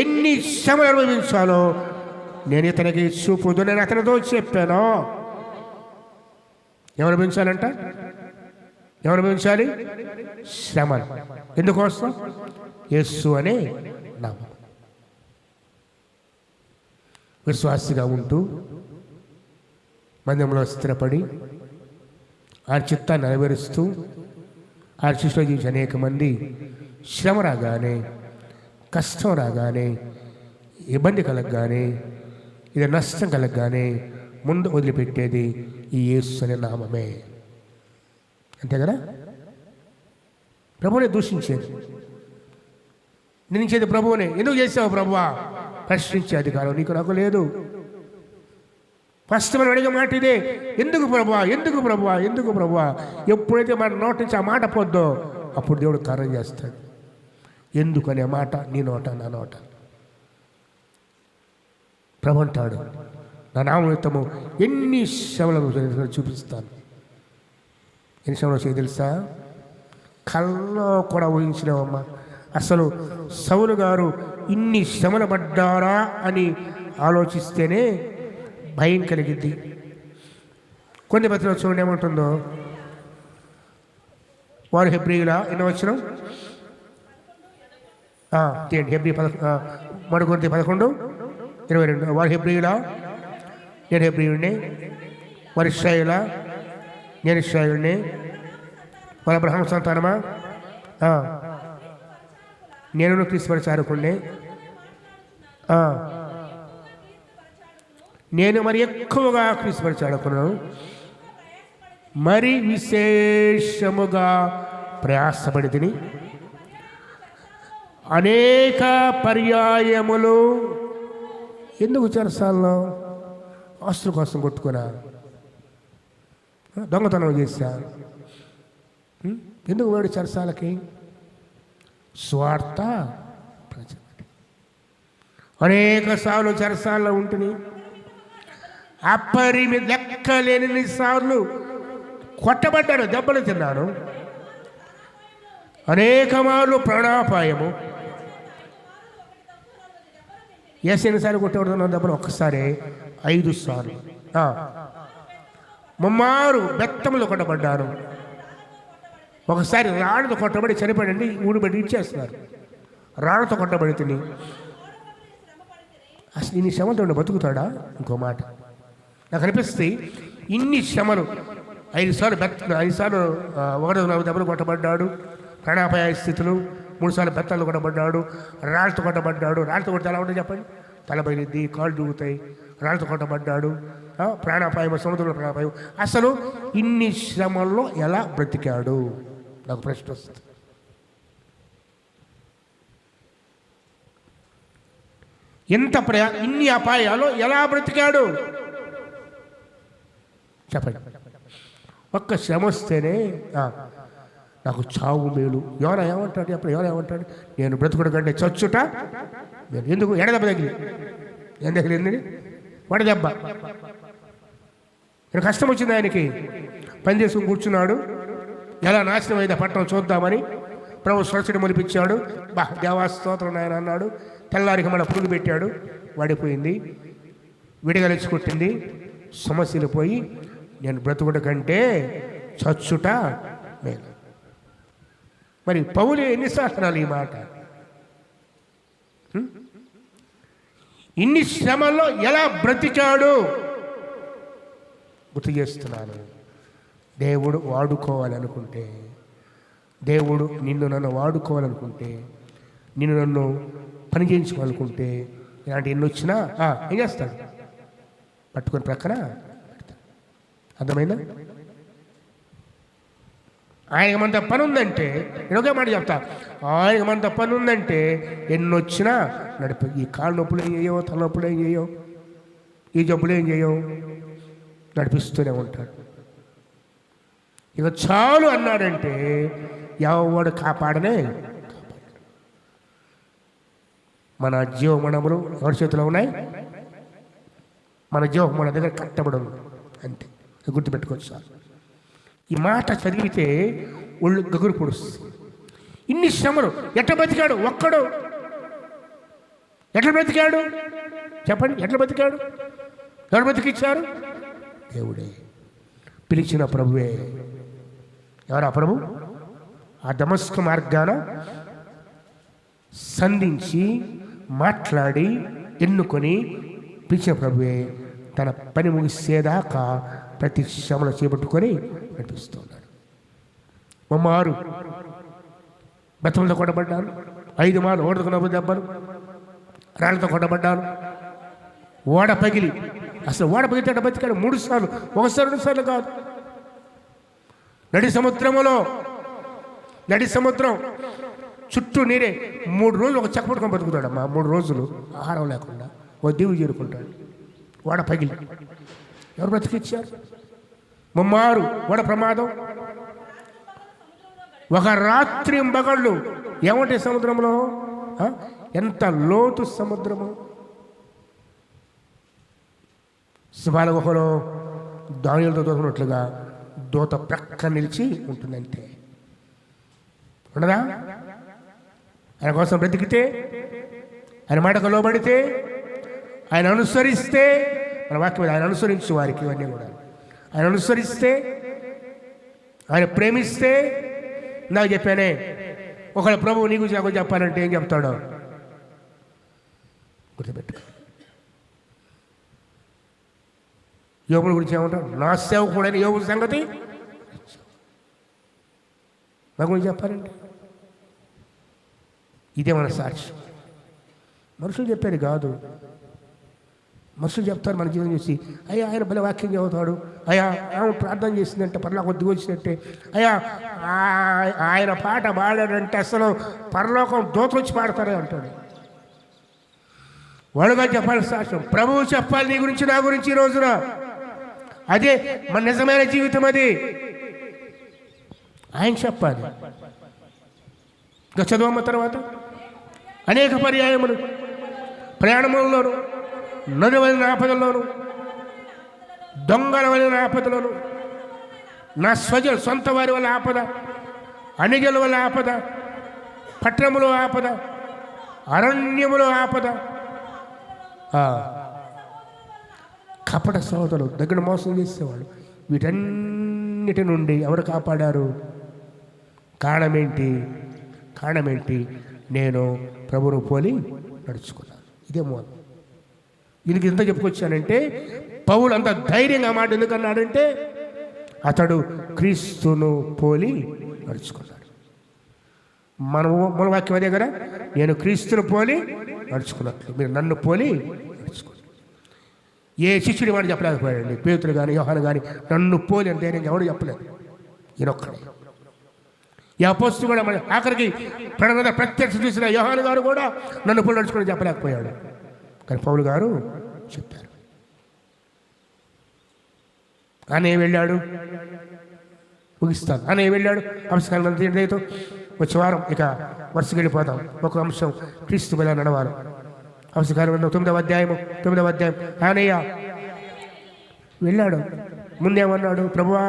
ఎన్ని శ్రమలు అనుభవించాలో నేను ఇతనికి చూపుదు, నేను అతనితో చెప్పాను. ఎవరు అనుభవించాలంట? ఎవరు అనుభవించాలి? శ్రమలు. ఎందుకోసం? యేసు అనే నామం. విశ్వాసిగా ఉంటూ మందిరంలో స్థిరపడి ఆయన చిత్తాన్ని నెరవేరుస్తూ ఆయన శిష్యులో జీవించే అనేక మంది శ్రమ రాగానే, కష్టం రాగానే, ఇబ్బంది కలగగానే, ఇది నష్టం కలగగానే ముందు వదిలిపెట్టేది ఈ యేసు అనే నామమే. అంతే కదా? ప్రభువునే దూషించేది, నిందించేది ప్రభువునే. ఎందుకు చేసావు ప్రభువా? ప్రశ్నించే అధికారం నీకు నాకు లేదు. ఫస్ట్ మనం అడిగే మాట ఇదే, ఎందుకు ప్రభువా, ఎందుకు ప్రభువా, ఎందుకు ప్రభువా. ఎప్పుడైతే మన నోటి నుంచి ఆ మాట పోద్దో అప్పుడు దేవుడు కారణం చేస్తాడు. ఎందుకు అనే మాట నీ నోట, నా నోట. ప్రభు అంటాడు, నా నామనిమిత్తము ఎన్ని శ్రమలను చూపిస్తాను. ఎన్ని శ్రమలు వచ్చాయి తెలుసా? కళ్ళలో కూడా ఊహించినావమ్మా. అసలు సౌలు గారు ఇన్ని శ్రమలు పడ్డారా అని ఆలోచిస్తేనే భయం కలిగింది. కొన్ని పత్రికలు చూడండి ఏమంటుందో. వారు హెబ్రీయుల ఎన్నో వచ్చిన హెబ్రీ 11:22. వారు హెబ్రీయుల, నేను హెబ్రీయుడిని. వారి ఇశ్రాయేల, నేను ఇశ్రాయేలుడిని. వారి అబ్రహాము సంతానమా, నేను క్రీస్తు పరిచారకుడిని. నేను మరి ఎక్కువగా క్రీస్తు పరిచారకును, మరి విశేషముగా ప్రయాసపడితిని. అనేక పర్యాయములు. ఎందుకు చెరసాలలో? ఆస్తుల కోసం కొట్టుకున్నా, దొంగతనం చేశా. ఎందుకు వాడు చెరసాలకి? స్వార్థ ప్రజలు. అనేక సార్లు చెరసాలలో ఉంటుంది. లెక్కలేని సార్లు కొట్టబడ్డాను, దెబ్బలు తిన్నాను. అనేక మార్లు ప్రాణాపాయము. ఎన్నిసార్లు కొట్టబడుతున్న దెబ్బలు? ఒక్కసారి 5 సార్లు. ముమ్మారు బెత్తములు కొట్టబడ్డాను. ఒకసారి రాళ్ళతో కొట్టబడి చనిపోయండి, ఊడిబడి ఇచ్చేస్తున్నారు. రాళ్ళతో కొట్టబడి తిని అసలు ఇన్ని శ్రమతో బతుకుతాడా? ఇంకో మాట నాకు అనిపిస్తే, ఇన్ని శ్రమలు 5 సార్లు 5 సార్లు 1 దెబ్బలు కొట్టబడ్డాడు, ప్రాణాపాయ స్థితులు, 3 సార్లు బెత్తలు కొట్టబడ్డాడు, రాళ్ళతో కొట్టబడ్డాడు. రాళ్ళతో కొడితే ఎలా ఉంటుంది చెప్పండి? తలబైరిద్ది, కాళ్ళు దూగుతాయి. రాళ్ళతో కొట్టబడ్డాడు, ప్రాణాపాయం, సముద్రంలో ప్రాణాపాయం. అసలు ఇన్ని శ్రమల్లో ఎలా బ్రతికాడు? నాకు ప్రశ్న వస్తుంది. ఇన్ని అపాయాలు ఎలా బ్రతికాడు చెప్పండి. ఒక్క శ్రమ వస్తేనే నాకు చావు మేలు. ఎవరు ఏమంటాడు? అప్పుడు ఎవరు ఏమంటాడు? నేను బ్రతుకుడు కంటే చచ్చుట నేను. ఎందుకు? ఎడదెబ్బ తగిలి. ఏం తగిలింది? వడదెబ్బ. నేను కష్టం వచ్చింది ఆయనకి. పని చేసుకుని కూర్చున్నాడు. ఎలా నాశనం అయిందా పట్టణం చూద్దామని ప్రభు స్వచ్ఛత మొలిపించాడు. దేవాస్తోత్రం నాయన అన్నాడు. తెల్లారికి మన పురుగు పెట్టాడు, వాడిపోయింది, విడగలిచి కొట్టింది, సమస్యలు పోయి నేను బ్రతుకుట కంటే చచ్చుట మేలు. మరి పౌలు ఎన్నిసార్లు ఈ మాట? ఇన్ని శ్రమల్లో ఎలా బ్రతికాడు గుర్తు చేస్తున్నాను. దేవుడు వాడుకోవాలనుకుంటే, దేవుడు నిన్ను నన్ను వాడుకోవాలనుకుంటే, నిన్ను నన్ను పని చేయించుకోవాలనుకుంటే, ఇలాంటి ఎన్ని వచ్చినా ఏం చేస్తాడు? పట్టుకొని ప్రక్కన. అర్థమైందా? ఆయనకు మనతో పని ఉందంటే, నేను ఒకే మాట చెప్తా, ఆయనకు మనతో పని ఉందంటే ఎన్నొచ్చినా నడిపి. ఈ కాళ్ళు నొప్పులు ఏం చేయో, తల నొప్పులు ఏం చేయో, ఈ జబ్బులు ఏం చేయవు, నడిపిస్తూనే ఉంటాడు. ఇక చాలు అన్నాడంటే ఎవడు కాపాడనే. మన జీవమణములు ఎవరి చేతిలో ఉన్నాయి? మన జీవం మన దగ్గర కట్టబడి ఉంది, అంతే. గుర్తుపెట్టుకోవచ్చు సార్. ఈ మాట చదివితే ఒళ్ళు గగురు పొడుస్తుంది. ఇన్ని శ్రమలు ఎట్లా బతికాడు ఒక్కడు? ఎట్లా బ్రతికాడు చెప్పండి? ఎట్లా బతికాడు? ఎవరు బతికిచ్చారు? దేవుడే, పిలిచిన ప్రభువే. ఎవరా ప్రభు? ఆ దమస్కు మార్గాన సంధించి మాట్లాడి ఎన్నుకొని పిలిచిన ప్రభువే తన పని ముగిసేదాకా ప్రతి శ్రమలో చేపట్టుకొని నడిపిస్తున్నాడు. మమ్మారు బెత్తలతో కొట్టబడ్డాను, 5 మార్లు ఓడకున్న దెబ్బలు, రాళ్ళతో కొట్టబడ్డాను, ఓడ పగిలి. అసలు ఓడ పగిలితే బతికాడు 3 సార్లు, 1 సార్లు 2 సార్లు కాదు. నడి సముద్రం చుట్టూ నీరే. 3 రోజులు ఒక చెక్క పట్టుకొని బతుకుతాడమ్మా. 3 రోజులు ఆహారం లేకుండా ఓ దీవు చేరుకుంటాడు. ఓడ పగిలి. ఎవరు బ్రతికిచ్చారు? ముమ్మారు ఓడ ప్రమాదం. ఒక రాత్రి మగళ్ళు. ఏమంటే సముద్రంలో ఎంత లోతు సముద్రము. సింహాల గుహలో దానిలతో దూకున్నట్లుగా దూత ప్రక్క నిలిచి ఉంటుందంటే ఉండదా? ఆయన కోసం బ్రతికితే, ఆయన మాటకు లోబడితే, ఆయన అనుసరిస్తే, మన వాక్యం ఆయన అనుసరించు వారికి ఇవన్నీ కూడా ఆయన అనుసరిస్తే, ఆయన ప్రేమిస్తే. నాకు చెప్పానే, ఒకవేళ ప్రభువు నీకు నాకు చెప్పాలంటే ఏం చెప్తాడో గుర్తుపెట్టుకో. యోగుల గురించి ఏమంటాడు? నా సేవకుడైన యోగు సంగతి నా గురించి చెప్పాలంటే ఇదే మన సాక్ష్యం. మనుషులు చెప్పారు కాదు, మనుషులు చెప్తారు మన జీవనం చూసి. అయ్యా ఆయన భలే వాక్యం చదువుతాడు, అయ్యా ఆమె ప్రార్థన చేసిందంటే పరలోకం దిగి వచ్చినట్టే, అయ్యా ఆయన పాట పాడాడంటే అసలు పరలోకం దోతలు వచ్చి పాడతారే అంటాడు. వాడుగా చెప్పాలి సాక్ష్యం. ప్రభువు చెప్పాలి నీ గురించి నా గురించి ఈ రోజున. అదే మన నిజమైన జీవితం. అది ఆయన చెప్పాలి. ఇంకా చదువమ్మ తర్వాత అనేక పర్యాయములు ప్రయాణములలోను, నది వలన ఆపదల్లోను, దొంగల వలన ఆపదలోను, నా సొంత వారి వల్ల ఆపద, అనిజల వల్ల ఆపద, పట్టణములో ఆపద, అరణ్యములో ఆపద, కపట సోదరులు దగ్గర మోసం చేసేవాళ్ళు. వీటన్నిటి నుండి ఎవరు కాపాడారు? కారణమేంటి? నేను ప్రభువును పోలి నడుచుకున్నాను. ఇదే మూలం. దీనికి ఎంత చెప్పుకొచ్చానంటే, పౌలు అంత ధైర్యంగా మాట ఎందుకన్నాడంటే అతడు క్రీస్తును పోలి నడుచుకున్నాడు. మన వాక్యం అదే కదా, నేను క్రీస్తును పోలి నడుచుకున్నట్లు మీరు నన్ను పోలి నడుచుకోండి. ఏ శిష్యుడి మాట చెప్పలేకపోయాడండి. పేతురు కానీ యోహాను కానీ నన్ను పోలి అని ధైర్యంగా ఎవడు చెప్పలేదు. ఈయనొక్కడే. ఈ అపోస్తలుడు కూడా మన ఆఖరికి ప్రణవ ప్రత్యక్ష చూసిన యోహాను గారు కూడా నన్ను పోలి నడుచుకుని చెప్పలేకపోయాడు. కానీ పౌలు గారు చెప్పారు. అనే వెళ్ళాడు, ముగిస్తాను. అనే వెళ్ళాడు అంశకాలం తీయడంతో వచ్చే వారం ఇక వరుసకి వెళ్ళిపోతాం. ఒక అంశం క్రీస్తు బల నడవాలి. అంశకాలం 9వ అధ్యాయం. ఆనయ్య వెళ్ళాడు. ముందేమన్నాడు? ప్రభువా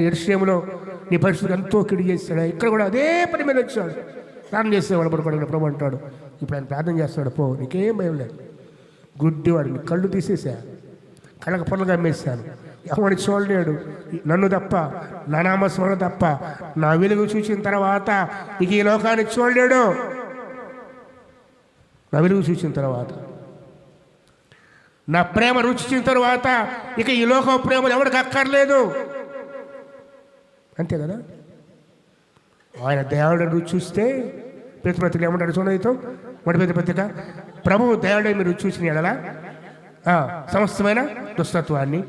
యెరూషలేములో నీ పరిస్థితులు ఎంతో కిడి చేస్తాడు. ఇక్కడ కూడా అదే పని మీద వచ్చాడు. ప్రార్థన చేసేవాడు పడుకోవడం. ప్రభు అంటాడు, ఇప్పుడు ఆయన ప్రార్థన చేస్తాడు, పో, నీకేం భయం లేదు. గుడ్డివాడిని కళ్ళు తీసేసా, కళ్ళకు పనులుగా అమ్మేశాను. ఎవరిని చూడలేడు నన్ను తప్ప, నా నామస్మరణ తప్ప. నా వెలుగు చూసిన తర్వాత ఇక ఈ లోకాన్ని చూడలేడు. నా వెలుగు చూసిన తర్వాత, నా ప్రేమ రుచించిన తర్వాత ఇక ఈ లోక ప్రేమలు ఎవరికి అక్కర్లేదు. అంతే కదా. ఆయన దేవుడు రుచి చూస్తే పేతురు ఏమంటాడు చూడైతే మొదటి పత్రిక, ప్రభువు దేవుడే మీరు రుచి చూసిన ఎడలా సమస్తమైన దుష్టత్వాన్ని,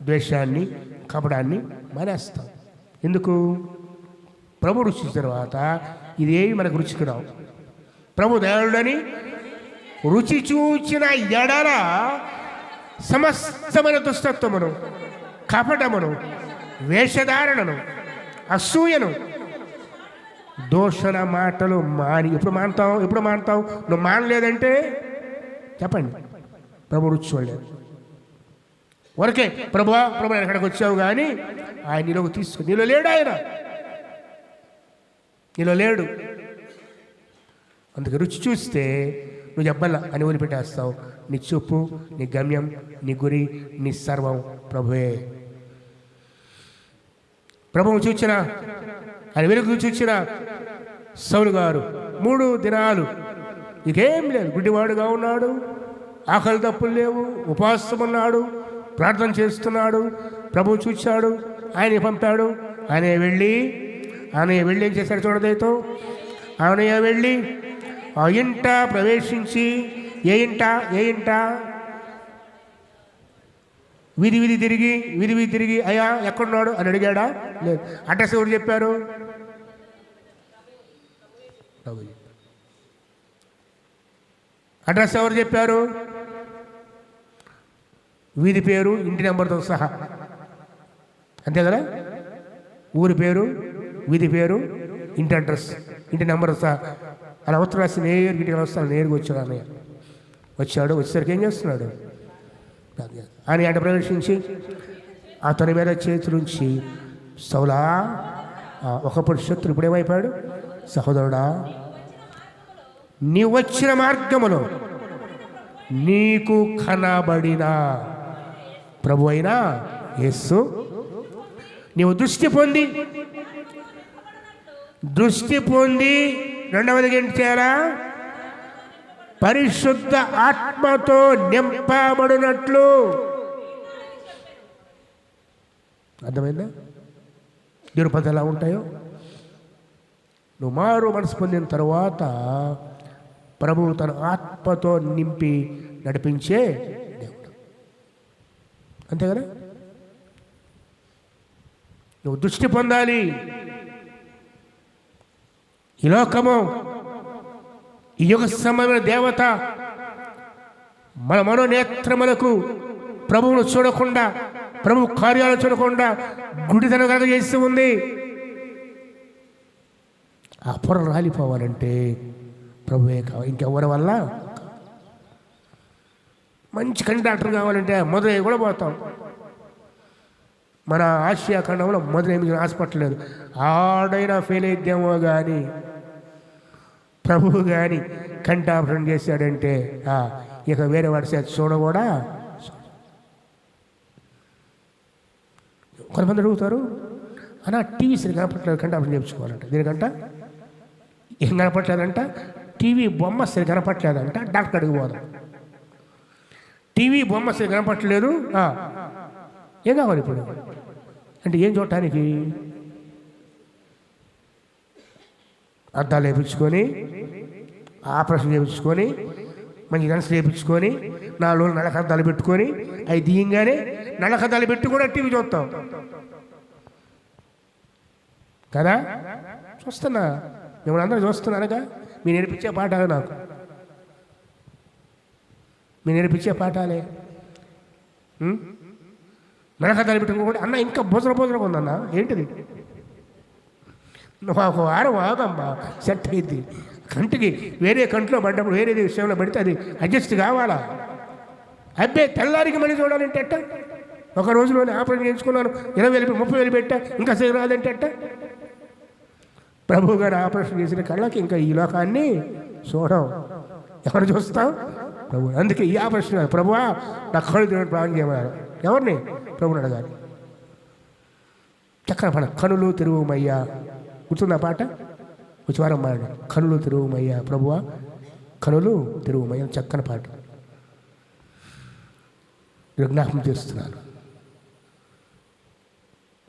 ద్వేషాన్ని, కపడాన్ని మానేస్తాం. ఎందుకు? ప్రభు రుచి చూసిన తర్వాత ఇదేవి మనకు రుచికి రావు. ప్రభు దేవుడని రుచి చూచిన ఎడల సమస్తమైన దుష్టత్వమును, కపటమును, వేషధారణను, అసూయను, దూషణ మాటలు మాని. ఎప్పుడు మానుతావు? నువ్వు మానలేదంటే చెప్పండి, ప్రభు రుచి చూడలేదు. వరకే ప్రభు ఎక్కడికి వచ్చావు కానీ ఆయన నీలోకి తీసుకుని, నీలో లేడు, ఆయన నీలో లేడు. అందుకే రుచి చూస్తే నువ్వు చెప్పాల అని వదిలిపెట్టేస్తావు. నీ చూపు, నీ గమ్యం, నీ గురి, నీ సర్వం ప్రభువే. ప్రభువు చూచిన, ఆయన వెలుగు చూచిన సౌలు గారు 3 దినాలు ఇకేం లేదు, గుడ్డివాడుగా ఉన్నాడు, ఆకలి తప్పులు లేవు, ఉపవాసం ఉన్నాడు, ప్రార్థన చేస్తున్నాడు. ప్రభువు చూచాడు, ఆయన పంపాడు. ఆయన వెళ్ళి ఏం చేశాడు చూడదైతో, ఆయన వెళ్ళి ఆ ఇంట ప్రవేశించి, ఏ ఇంట వీధి తిరిగి అయ్యా ఎక్కడున్నాడు అని అడిగాడా? లేదు. అడ్రస్ ఎవరు చెప్పారు? అడ్రస్ ఎవరు చెప్పారు? వీధి పేరు, ఇంటి నెంబర్తో సహా, అంతే కదా? ఊరి పేరు, వీధి పేరు, ఇంటి అడ్రస్, ఇంటి నెంబర్ సహా. అలా ఉత్తరం రాసి నేరుగా వస్తాను. నేరుగా వచ్చాడు అన్నయ్య. వచ్చేసరికి ఏం చేస్తున్నాడు? అని ఆయన ప్రవేశించి అతని మీద చేతులుంచి, సౌలా, ఒకప్పుడు శత్రు ఇప్పుడు ఏమైపోయాడు? సహోదరుడా, నీ వచ్చిన మార్గములో నీకు కనబడిన ప్రభు అయినా యేసు నీవు దృష్టి పొంది రెండవది ఏంటి చేయాలా? పరిశుద్ధ ఆత్మతో నింపబడినట్లు. అర్థమైందా? దేవుని పనులు ఎలా ఉంటాయో? నువ్వు మారు మనసు పొందిన తర్వాత ప్రభువు తన ఆత్మతో నింపి నడిపించే దేవుడు, అంతే కదా? నువ్వు దృష్టి పొందాలి. ఈ లోకము, ఈ యుగ సంబంధమైన దేవత మన మనోనేత్రములకు ప్రభువును చూడకుండా, ప్రభు కార్యాలు చూడకుండా గుడితనం కలగజేస్తూ ఉంది. ఆ పొర రాలిపోవాలంటే ప్రభువే కావాలి, ఇంకెవరి వల్ల. మంచి కంటి డాక్టర్ కావాలంటే మధురై కూడా పోతాం. మన ఆసియా ఖండంలో మధురై హాస్పిటల్ లేదు. ఆడైనా ఫెయిల్ అయిద్దేమో కానీ ప్రభువు కానీ కంటి ఆపరేషన్ చేశాడంటే ఇక వేరే వాడి చేతి చూడకూడా. కొంతమంది అడుగుతారు, అన్నా టీవీ సరి కనపట్లేదు, కంటి ఆపరేషన్ చేయించుకోవాలంట. దీనికంట ఏం కనపట్లేదంట? టీవీ బొమ్మ సరి కనపట్లేదంట, డాక్టర్ అడిగి పోదాం. టీవీ బొమ్మ సరి కనపట్లేదు, ఏం కావాలి ఇప్పుడు అంటే ఏం చూడటానికి? అద్దాలు వేయించుకొని, ఆపరేషన్ చేయించుకొని, మంచి గనసు వేయించుకొని, 4 రోజులు నల్లకద్దాలు పెట్టుకొని, అవి దియంగానే నల్లకద్దాలు పెట్టి కూడా టీవీ చూస్తాం కదా? చూస్తున్నా, మిమ్మల్ని అందరూ చూస్తున్నానుగా. మీరు నేర్పించే పాఠాలు నాకు, మీరు నేర్పించే పాఠాలే. నల్లకద్దాలు పెట్టుకుని కూడా అన్న ఇంకా బోజరగా ఉందన్న. ఏంటిది? నువ్వు ఒక వారం ఆగమ్మా, సెట్ అయింది. కంటికి వేరే కంట్లో పడ్డప్పుడు వేరే విషయంలో పడితే అది అడ్జస్ట్ కావాలా? అబ్బే తెల్లారికి మళ్ళీ చూడాలంటే ఎట్ట? ఒక రోజులోనే ఆపరేషన్ చేయించుకున్నాను, 20,000 30,000 పెట్టా, ఇంకా సరి రాదంటే ఎట్ట? ప్రభు గారు ఆపరేషన్ చేసిన కళ్ళకి ఇంకా ఈ లోకాన్ని చూడం. ఎవరు చూస్తాం? ప్రభు. అందుకే ఈ ఆపరేషన్ కాదు, ప్రభువా నా కళ్ళు తినడం ప్రాణం చేయమన్నారు. ఎవరిని? ప్రభుని అడగాలి. చక్కన పాట, కనులు తెరువుమయ్యా. గుర్తుందా పాట? ఉచివారం మాడు, కనులు తెరువుమయ్యా ప్రభువా, కనులు తెరువుమయ్యా. చక్కని పాట జ్ఞాపకం చేస్తున్నాను.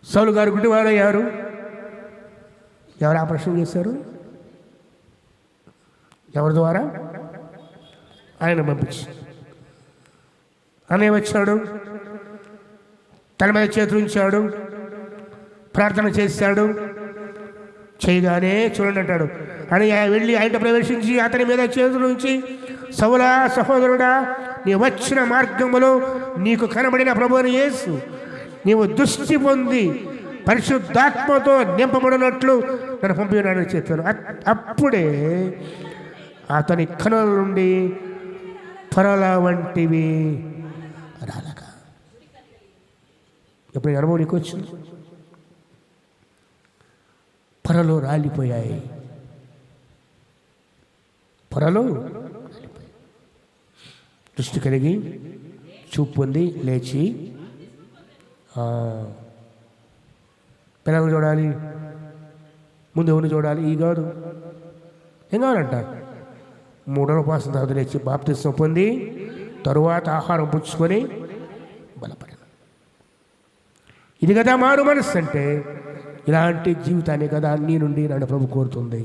సౌలు గారు గుడ్డివారయ్యారు. ఎవరు ఆపరేషన్ చేశారు? ఎవరి ద్వారా? ఆయన పంపించి అనే వచ్చాడు, తన మీద చేతులు ఉంచాడు, ప్రార్థన చేశాడు. చేయగానే చూడండి అంటాడు, అని వెళ్ళి ఆయన ప్రవేశించి అతని మీద చేతులు ఉంచి సౌలా సహోదరుడా, నీ వచ్చిన మార్గములో నీకు కనబడిన ప్రభువుని యేసు నీవు దృష్టి పొంది పరిశుద్ధాత్మతో నింపబడినట్లు నన్ను పంపినాడని చెప్పాను. అప్పుడే అతని కనుల నుండి త్వరల వంటివి రాలగా. ఎప్పుడు అనుభవం నీకు వచ్చింది? పొరలో రాలిపోయాయి, పొరలో దృష్టి కలిగి చూపు పొంది లేచి పిల్లలు చూడాలి, ముందు ఎవరిని చూడాలి, ఈ కాదు ఏం కావాలంట. 3 ఉపవాసం తర్వాత లేచి బాప్తిస్మం పొంది తరువాత ఆహారం పుచ్చుకొని బలపడను. ఇది కదా మారు మనస్సు అంటే. ఇలాంటి జీవితాన్ని కదా నీ నుండి నన్ను ప్రభు కోరుతుంది.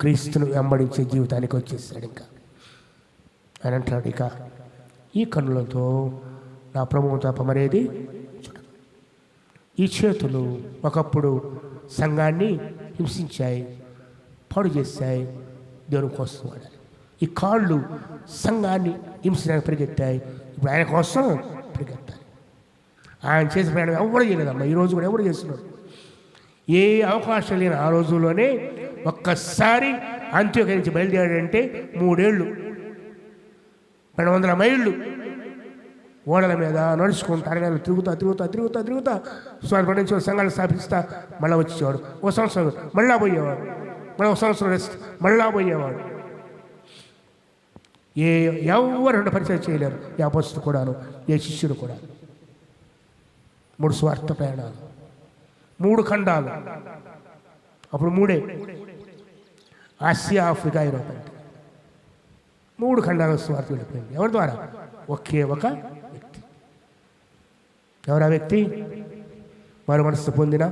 క్రీస్తును వెంబడించే జీవితానికి వచ్చేసాడు. ఇంకా ఆయన అంటాడు, ఇక ఈ కన్నులతో నా ప్రభువు తప్ప మరేది చూడను. ఈ చేతులు ఒకప్పుడు సంఘాన్ని హింసించాయి, పాడు చేశాయి, దేవుని కోసం వాడాలి. ఈ కాళ్ళు సంఘాన్ని హింసించడానికి పరిగెత్తాయి, ఇప్పుడు ఆయన కోసం పరిగెత్తాలి. ఆయన చేసిన ప్రయాణం ఎవరు చేయలేదమ్మా. ఈరోజు కూడా ఎవరు చేస్తున్నారు? ఏ అవకాశం లేని ఆ రోజుల్లోనే ఒక్కసారి అంత్యోక్య నుంచి బయలుదేరాడంటే 3 ఏళ్ళు 200 మైళ్ళు ఓడల మీద నడుచుకుంటూ అరణ్యాలు తిరుగుతా స్వామి నుంచి సంఘాలు స్థాపిస్తా మళ్ళీ వచ్చేవాడు. ఓ సంవత్సరం మళ్ళా పోయేవాడు, మళ్ళీ ఒక సంవత్సరం రెస్ట్ మళ్ళా పోయేవాడు. ఎవరు పరిచయం చేయలేరు. ఏ అపొస్తలుడు కూడాను, ఏ శిష్యుడు కూడా. 3 స్వార్థ ప్రయాణాలు, 3 ఖండాలు. అప్పుడు 3 ఆసియా, ఆఫ్రికా, యూరోప్ అంటే 3 ఖండాలు స్వార్థ వెళ్ళిపోయింది. ఎవరి ద్వారా? ఒకే ఒక వ్యక్తి. ఎవరా వ్యక్తి? వారు మనసు పొందిన,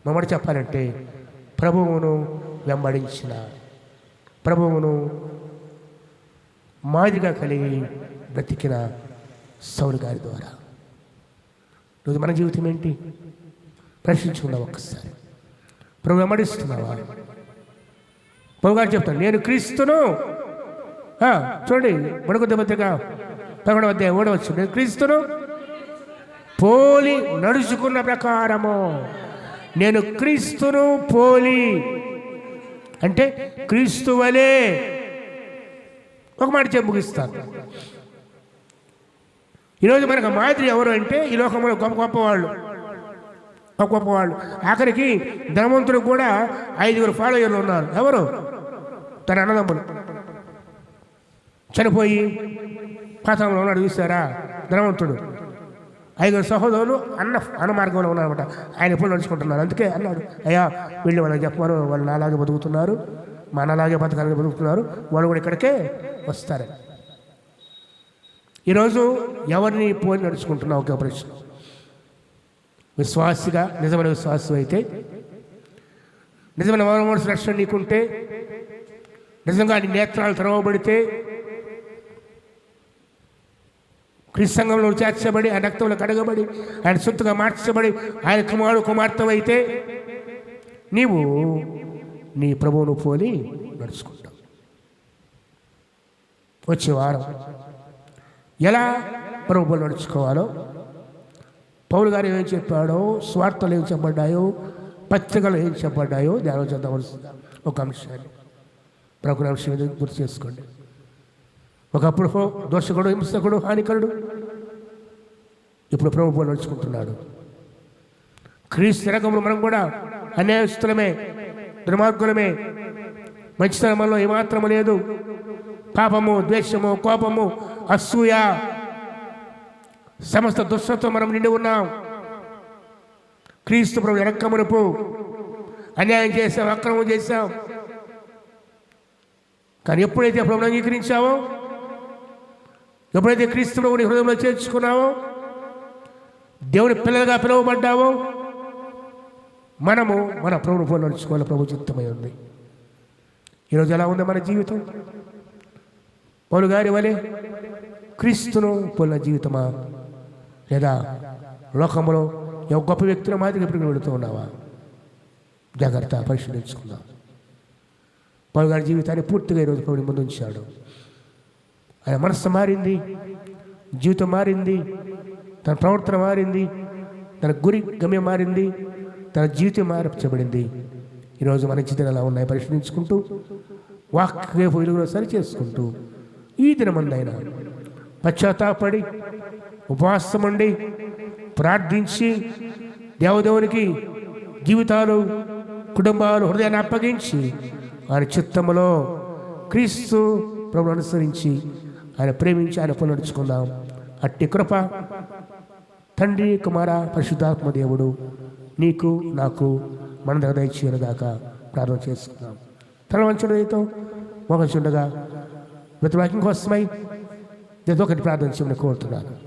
మమ్మల్ని చెప్పాలంటే ప్రభువును వెంబడించిన, ప్రభువును మాదిరిగా కలిగి బ్రతికిన సౌలు గారి ద్వారా. రోజు మన జీవితం ఏంటి ప్రశ్నించుకున్నావు ఒక్కసారి. ప్రభు వెంబడిస్తున్నావా? ప్రభు గారు చెప్తాను, నేను క్రీస్తును. చూడండి, మడుకొద్ది పత్రిక 11వ అధ్యాయం 3వ వచనం, నేను క్రీస్తును పోలి నడుచుకున్న ప్రకారము. నేను క్రీస్తును పోలి అంటే క్రీస్తు వలే. ఒక మాట చెప్పి ముగిస్తాను. ఈరోజు మనకు మాదిరి ఎవరు అంటే ఈ లోకంలో గొప్పవాళ్ళు. ఆఖరికి ధనవంతుడు కూడా 5 ఫాలోయర్లు ఉన్నారు. ఎవరు? తన అన్నదమ్ములు. చనిపోయి పాతంలో ఉన్నాడు, చూసారా? ధనవంతుడు 5 సహోదరులు అన్న మార్గంలో ఉన్నారన్నమాట. ఆయన ఎప్పుడు నడుచుకుంటున్నారు. అందుకే అన్నాడు, అయ్యా వీళ్ళు వాళ్ళకి చెప్పారు, వాళ్ళు నాలాగే బతుకుతున్నారు, మనలాగే బతకాలని బతుకుతున్నారు, వాళ్ళు కూడా ఇక్కడికే వస్తారని. ఈరోజు ఎవరిని పోలి నడుచుకుంటున్నావు? ఒక ప్రశ్న. విశ్వాసిగా, నిజమైన విశ్వాసం అయితే, నిజమైన మనసు రక్షణ నీకుంటే, నిజంగా నీ నేత్రాలు తెరవబడితే, క్రీస్తు సంఘంలో చేర్చబడి, ఆయన రక్తంలో కడగబడి, ఆయన సొత్తుగా మార్చబడి, ఆయన కుమార్తె అయితే నీవు నీ ప్రభువును పోలి నడుచుకుంటావు. వచ్చే వారం ఎలా ప్రభువులు నడుచుకోవాలో, పౌలు గారు ఏం చెప్పాడో, స్వార్థలు ఏం చెప్పబడ్డాయో, పత్రికలు ఏం చెప్పబడ్డాయో ధ్యానం చేద్దామని ఒక అంశాన్ని ప్రభుత్వ అంశం మీద గుర్తు చేసుకోండి. ఒకప్పుడు దోషకుడు, హింసకుడు, హానికరుడు, ఇప్పుడు ప్రభువులు నడుచుకుంటున్నాడు. క్రీస్తు రకంలో మనం కూడా అన్యాయస్తులమే, దుర్మార్గులమే. మంచితనంలో ఏమాత్రము లేదు. పాపము, ద్వేషము, కోపము, అసూయ, సమస్త దుష్టత్వం మనం నిండి ఉన్నాం. క్రీస్తు ప్రభు ఎరక్కమునుపు అన్యాయం చేసాం, అక్రమం చేశాం. కానీ ఎప్పుడైతే ప్రభువును అంగీకరించావో, ఎప్పుడైతే క్రీస్తు ప్రభువుని హృదయంలో చేర్చుకున్నావో, దేవుని పిల్లలుగా పిలువబడ్డావో, మనము మన ప్రభువును పోలి నడుచుకోవాలి. ప్రభు చిత్తమై ఉంది. ఈరోజు ఎలా ఉంది మన జీవితం? పౌలు గారి వలె క్రీస్తును పోలిన జీవితమా, లేదా లోకంలో గొప్ప వ్యక్తుల మాదిరిగా ఇప్పుడు వెళుతూ ఉన్నావా? జాగ్రత్త పరిశీలించుకుందాం. పౌలు గారి జీవితాన్ని పూర్తిగా ఈరోజు ప్రభుని ముందు ఉంచాడు. ఆయన మనస్సు మారింది, జీవితం మారింది, తన ప్రవర్తన మారింది, తన గురి గమ్యం మారింది, తన జీవితం మార్చబడింది. ఈరోజు మన జీవితాలు ఎలా ఉన్నాయి పరిశీలించుకుంటూ, వాక్య విలువలు సరి చేసుకుంటూ, ఈ దినమందైనా పశ్చాత్తాపడి ఉపవాసం ఉండి ప్రార్థించి దేవదేవునికి జీవితాలు, కుటుంబాలు, హృదయాన్ని అప్పగించి ఆయన చిత్తములో క్రీస్తు ప్రభువును అనుసరించి ఆయన ప్రేమించి ఆయన పనులు నడుచుకుందాం. అట్టి కృప తండ్రి, కుమార, పరిశుద్ధాత్మ దేవుడు నీకు నాకు మన దగ్గర దయచేయనుగాక ప్రార్థన చేసుకుందాం. తల వంచుడితో మోహన్ చుండగా ప్రతి వాక్యం కోసమై ఏదో ఒకటి ప్రార్థన చేయమని కోరుతున్నాను.